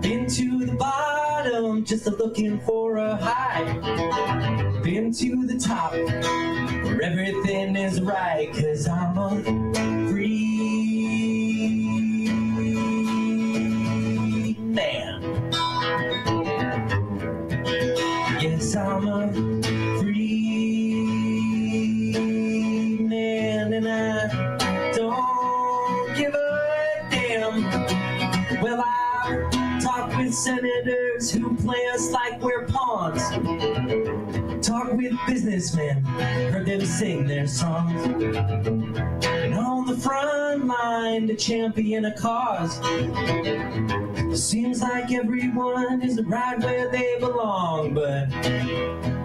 Been to the bottom just looking for a high. Been to the top where everything is right, 'cause I'm a free man. Yes, I'm a free man, and I don't give a damn. Well, I talk with senators who play us like we're pawns. Talk with business businessmen, heard them sing their songs. And on the front line to champion a cause. It seems like everyone is right where they belong, but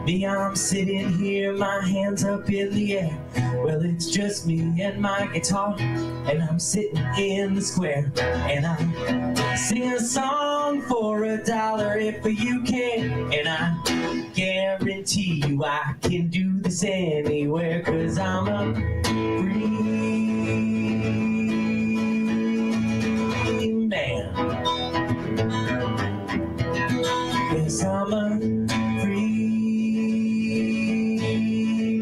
me, I'm sitting here, my hands up in the air. Well, it's just me and my guitar, and I'm sitting in the square, and I sing a song for $1 if you can, and I guarantee you I can do this anywhere, 'cause I'm a free man. Yes, I'm a free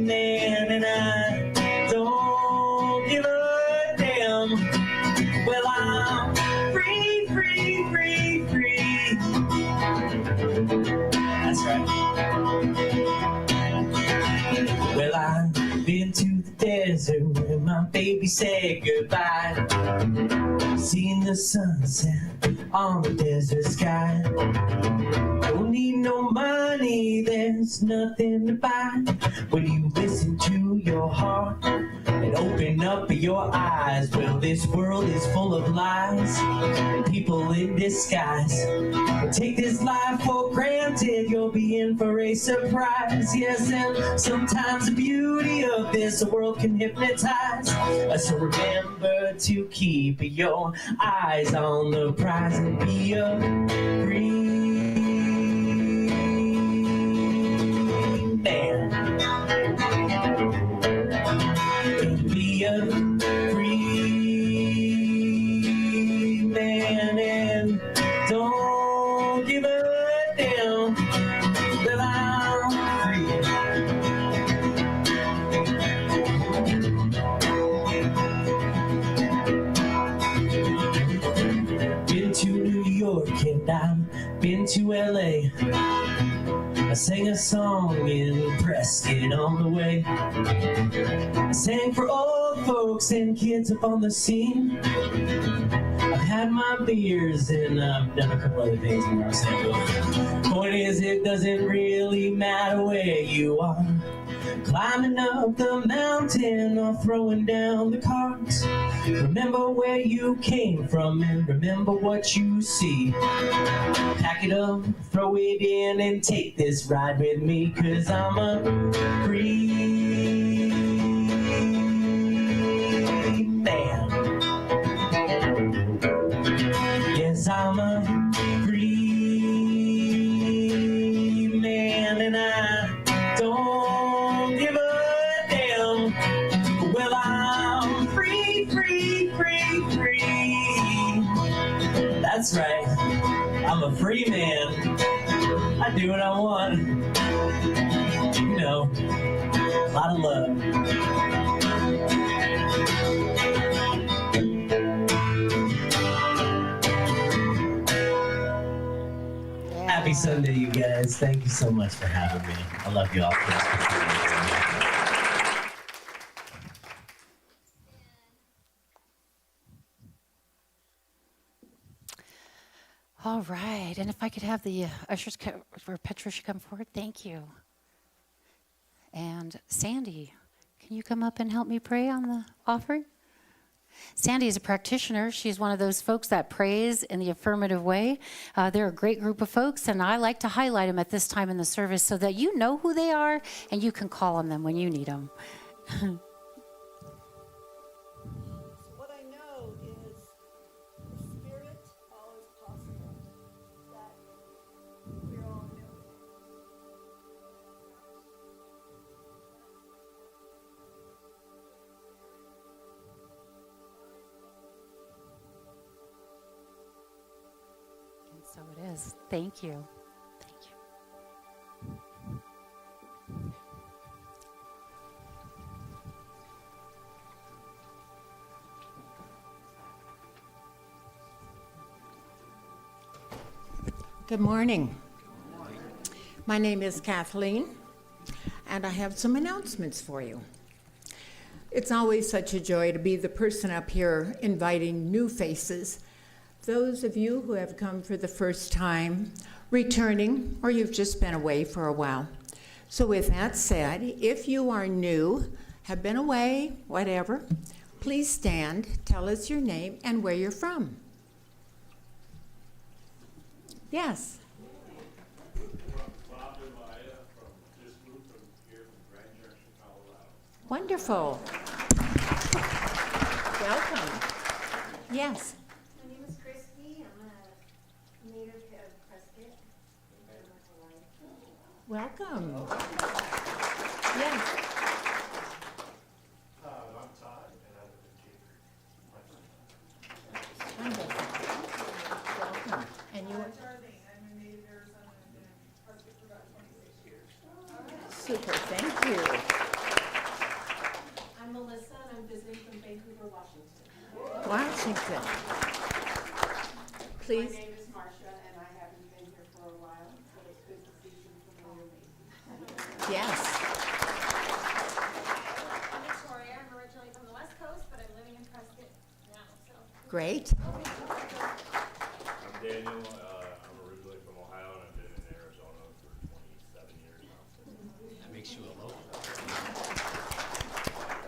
man, and I don't give a damn. Well, I'm free, free, free, free. That's right. Well, I've been to the desert where my baby said goodbye. Seen the sunset on the desert sky. Don't need no money, there's nothing to buy. When you listen to your heart and open up your eyes, well, this world is full of lies, people in disguise. Take this life for granted, you'll be in for a surprise. Yes, and sometimes the beauty of this world can hypnotize. So remember to keep your eyes on the prize and be a free man. Be a free man and don't give a damn that I'm free. Been to New York and I've been to LA. I sang a song in Prescott on the way. I sang for old folks and kids up on the scene. I've had my beers and I've done a couple other things in Los Angeles. Point is, it doesn't really matter where you are. Climbing up the mountain or throwing down the cards. Remember where you came from and remember what you see. Pack it up, throw it in, and take this ride with me, 'cause I'm a free man. Yes, I'm a free man, and I don't give a damn. Well, I'm free, free, free, free. That's right, I'm a free man. I do what I want. You know, a lot of love. Happy Sunday, you guys. Thank you so much for having me. I love you all. All right, and if I could have the ushers for Patricia come forward, thank you. And Sandy, can you come up and help me pray on the offering? Sandy is a practitioner. She's one of those folks that prays in the affirmative way. They're a great group of folks, and I like to highlight them at this time in the service so that you know who they are and you can call on them when you need them. What I know is the Spirit, all is possible, that we're all new. And so it is. Thank you. Thank you. Good morning. My name is Kathleen, and I have some announcements for you. It's always such a joy to be the person up here inviting new faces. Those of you who have come for the first time, returning, or you've just been away for a while. So with that said, if you are new, have been away, whatever, please stand, tell us your name and where you're from. Yes. Bob and Maya from this group from here from Grand Junction, Colorado. Wonderful. Welcome. Yes. My name is Christy. I'm a native of Prescott. Welcome. Yes. I'm Todd, and I live in Cape Wonderful. Welcome. And you are? Darlene, I'm a native Arizona and been in Prescott for about 26 years. Super, thank you. I'm Melissa and I'm visiting from Vancouver, Washington. Washington. Please. My name is Marcia and I haven't been here for a while, so it's good to see some familiar faces. Yes. I'm Victoria. I'm originally from the West Coast, but I'm living in Prescott now. So Great. I'm Daniel. I'm originally from Ohio, and I've been in Arizona for 27 years now. That makes you a local.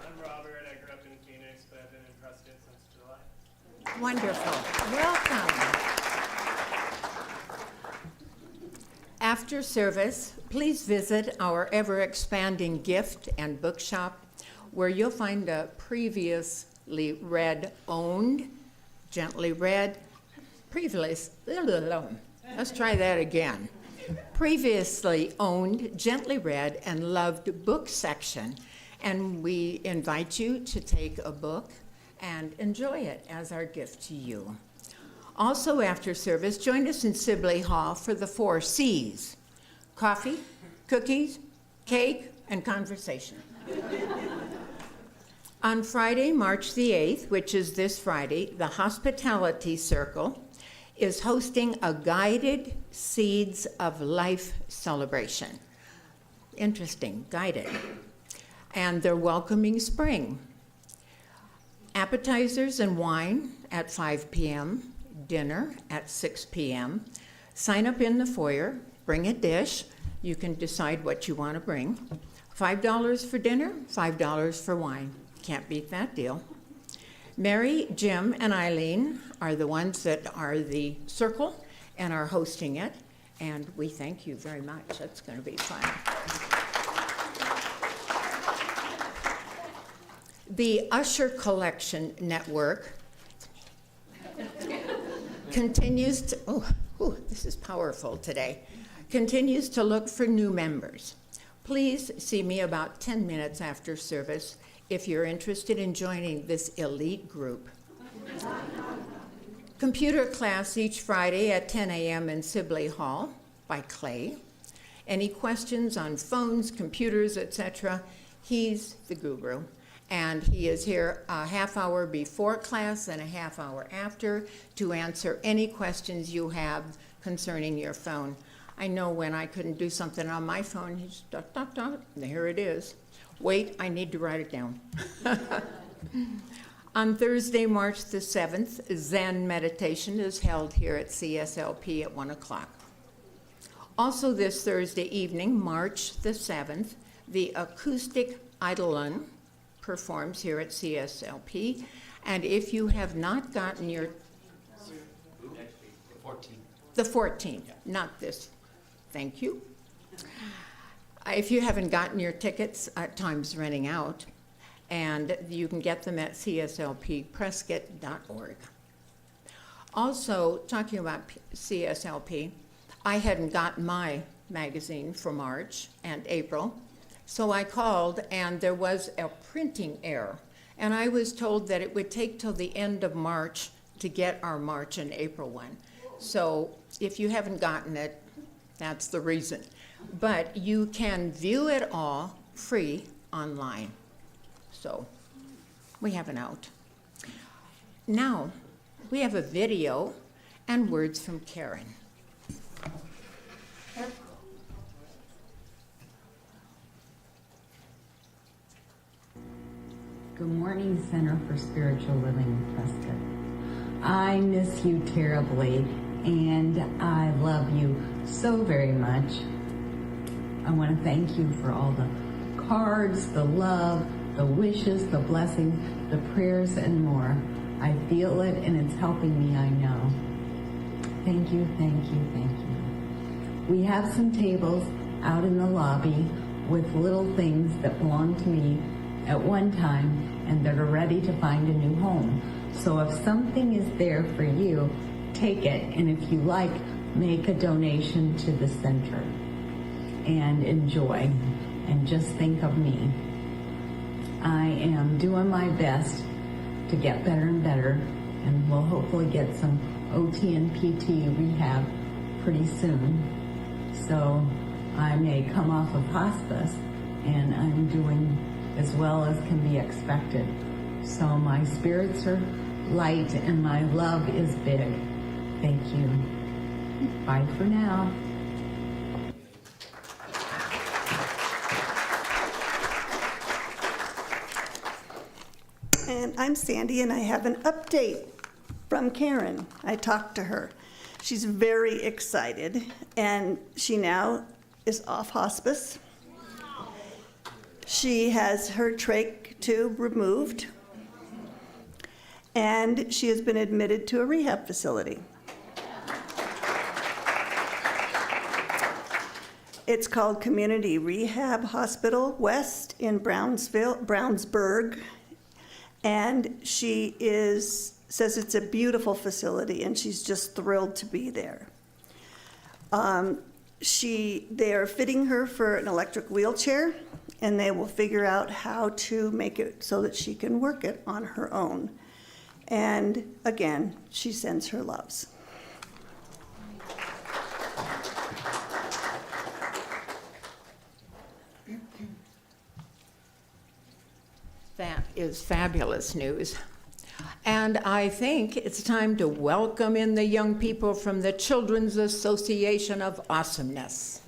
I'm Robert. I grew up in Phoenix, but I've been in Prescott since July. Wonderful. Welcome. After service, please visit our ever-expanding gift and bookshop where you'll find a previously read owned, gently read, let's try that again. Previously owned, gently read, and loved book section. And we invite you to take a book and enjoy it as our gift to you. Also after service, join us in Sibley Hall for the 4 C's: coffee, cookies, cake, and conversation. On Friday, March the 8th, which is this Friday, the Hospitality Circle is hosting a guided Seeds of Life celebration. Interesting, guided. And they're welcoming spring. Appetizers and wine at 5 p.m., dinner at 6 p.m. Sign up in the foyer, bring a dish. You can decide what you want to bring. $5 for dinner, $5 for wine. Can't beat that deal. Mary, Jim, and Eileen are the ones that are the circle and are hosting it. And we thank you very much. That's going to be fun. The Usher Collection Network continues to, this is powerful today, continues to look for new members. Please see me about 10 minutes after service if you're interested in joining this elite group. Computer class each Friday at 10 a.m. in Sibley Hall by Clay. Any questions on phones, computers, etc., he's the guru. And he is here a half hour before class and a half hour after to answer any questions you have concerning your phone. I know when I couldn't do something on my phone, he's dot, dot, dot, and here it is. Wait, I need to write it down. On Thursday, March the 7th, Zen meditation is held here at CSLP at 1 o'clock. Also this Thursday evening, March the 7th, the acoustic Eidolon performs here at CSLP. And if you have not gotten your... 14. The 14th, not this. Thank you. If you haven't gotten your tickets, time's running out, and you can get them at cslpprescott.org. Also, talking about CSLP, I hadn't gotten my magazine for March and April, so I called, and there was a printing error, and I was told that it would take till the end of March to get our March and April one. So if you haven't gotten it, that's the reason. But you can view it all free online. So we have an out. Now, we have a video and words from Karen. Good morning, Center for Spiritual Living, Prescott. I miss you terribly, and I love you so very much. I want to thank you for all the cards, the love, the wishes, the blessings, the prayers, and more. I feel it, and it's helping me, I know. Thank you, thank you, thank you. We have some tables out in the lobby with little things that belonged to me at one time and that are ready to find a new home. So if something is there for you, take it, and if you like, make a donation to the center. And enjoy, and just think of me. I am doing my best to get better and better, and we'll hopefully get some OT and PT rehab pretty soon. So I may come off of hospice, and I'm doing as well as can be expected. So my spirits are light, and my love is big. Thank you. Bye for now. And I'm Sandy, and I have an update from Karen. I talked to her. She's very excited, and she now is off hospice. She has her trach tube removed, and she has been admitted to a rehab facility. It's called Community Rehab Hospital West in Brownsburg. And she says it's a beautiful facility, and she's just thrilled to be there. They are fitting her for an electric wheelchair, and they will figure out how to make it so that she can work it on her own. And again, she sends her loves. That is fabulous news. And I think it's time to welcome in the young people from the Children's Association of Awesomeness.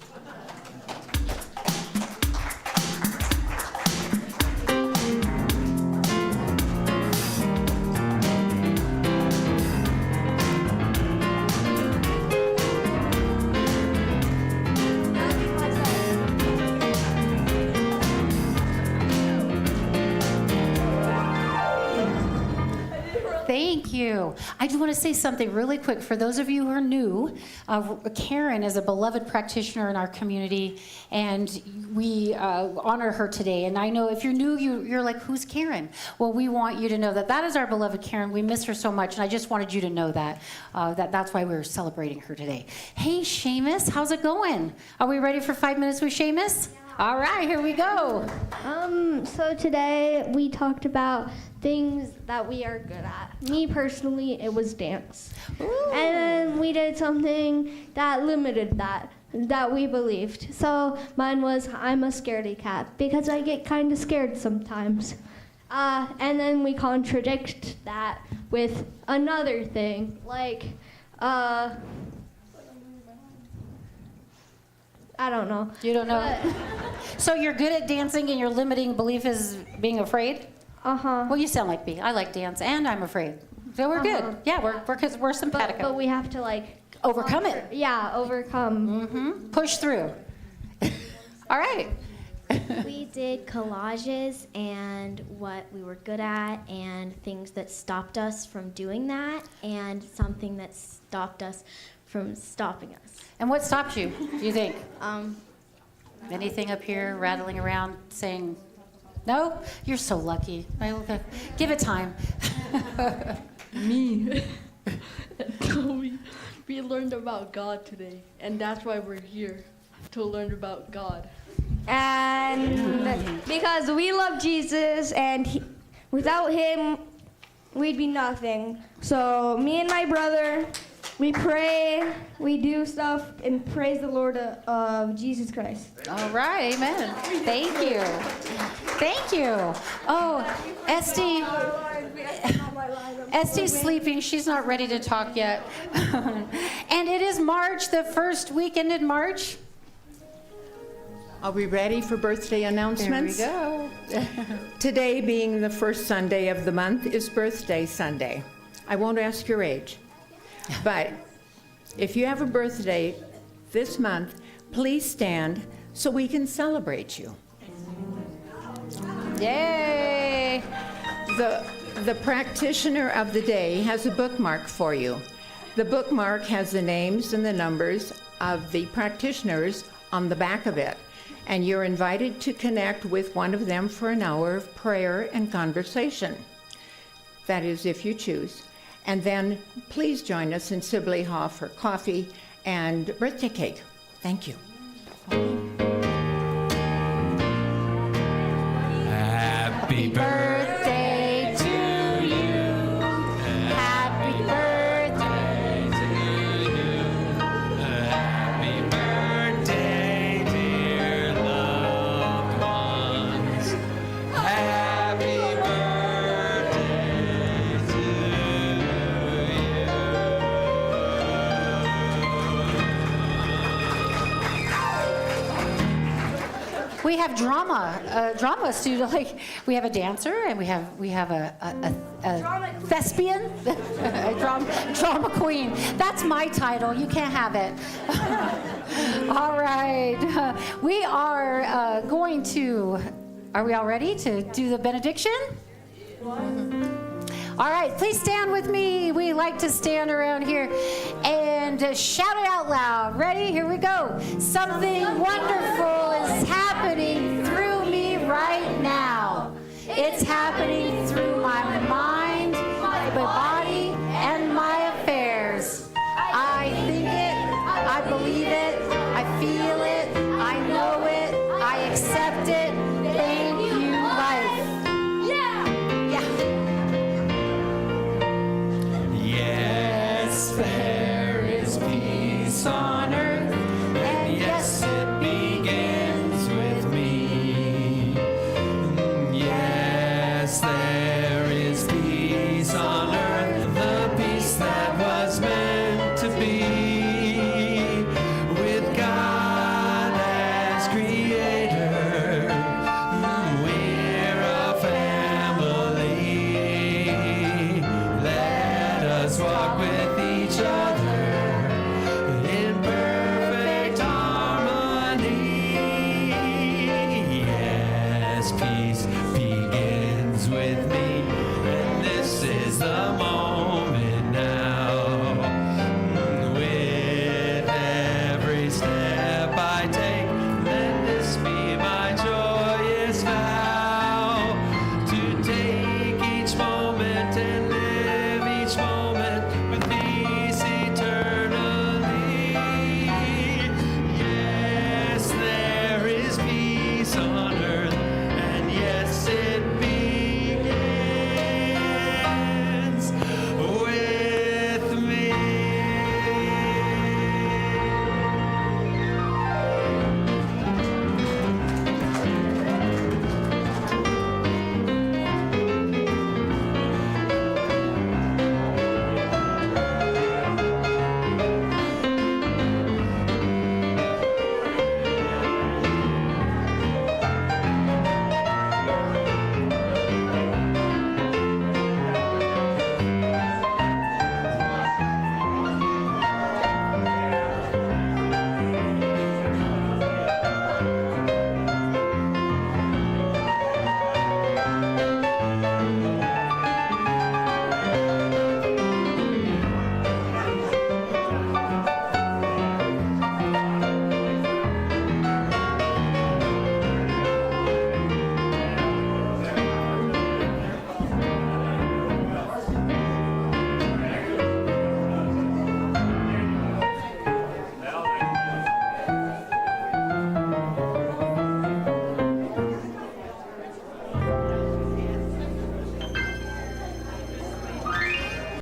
Thank you. I just want to say something really quick. For those of you who are new, Karen is a beloved practitioner in our community, and we honor her today. And I know if you're new, you're like, who's Karen? Well, we want you to know that that is our beloved Karen. We miss her so much, and I just wanted you to know that. That's why we're celebrating her today. Hey, Seamus, how's it going? Are we ready for 5 minutes with Seamus? All right, here we go. So today we talked about things that we are good at. Me personally, it was dance. Ooh. And then we did something that limited that we believed. So mine was I'm a scaredy cat because I get kind of scared sometimes. And then we contradict that with another thing, like, I don't know. You don't know? So you're good at dancing and your limiting belief is being afraid? Uh-huh. Well, you sound like me. I like dance and I'm afraid. So we're good. Yeah, we're simpatico. But we have to like... Overcome it. Yeah, overcome. Mm-hmm. Push through. All right. We did collages and what we were good at and things that stopped us from doing that and something that stopped us from stopping us. And what stopped you, do you think? Anything up here rattling around saying, no? You're so lucky. Give it time. Me. We learned about God today, and that's why we're here, to learn about God. And because we love Jesus, and without him, we'd be nothing. So me and my brother, we pray, we do stuff, and praise the Lord of Jesus Christ. All right, amen. Thank you. Thank you. Oh, Este's sleeping. She's not ready to talk yet. And it is March, the first weekend in March. Are we ready for birthday announcements? There we go. Today, being the first Sunday of the month, is Birthday Sunday. I won't ask your age, but if you have a birthday this month, please stand so we can celebrate you. Yay! The practitioner of the day has a bookmark for you. The bookmark has the names and the numbers of the practitioners on the back of it, and you're invited to connect with one of them for an hour of prayer and conversation. That is, if you choose. And then please join us in Sibley Hall for coffee and birthday cake. Thank you. Happy birthday to you. Happy birthday to you. Happy birthday, dear loved ones. Happy birthday to you. We have drama studio. Like we have a dancer and we have a thespian, a drama queen. That's my title. You can't have it. All right, we are going to. Are we all ready to do the benediction? All right, please stand with me. We like to stand around here and shout it out loud. Ready? Here we go. Something wonderful is happening through me right now. It's happening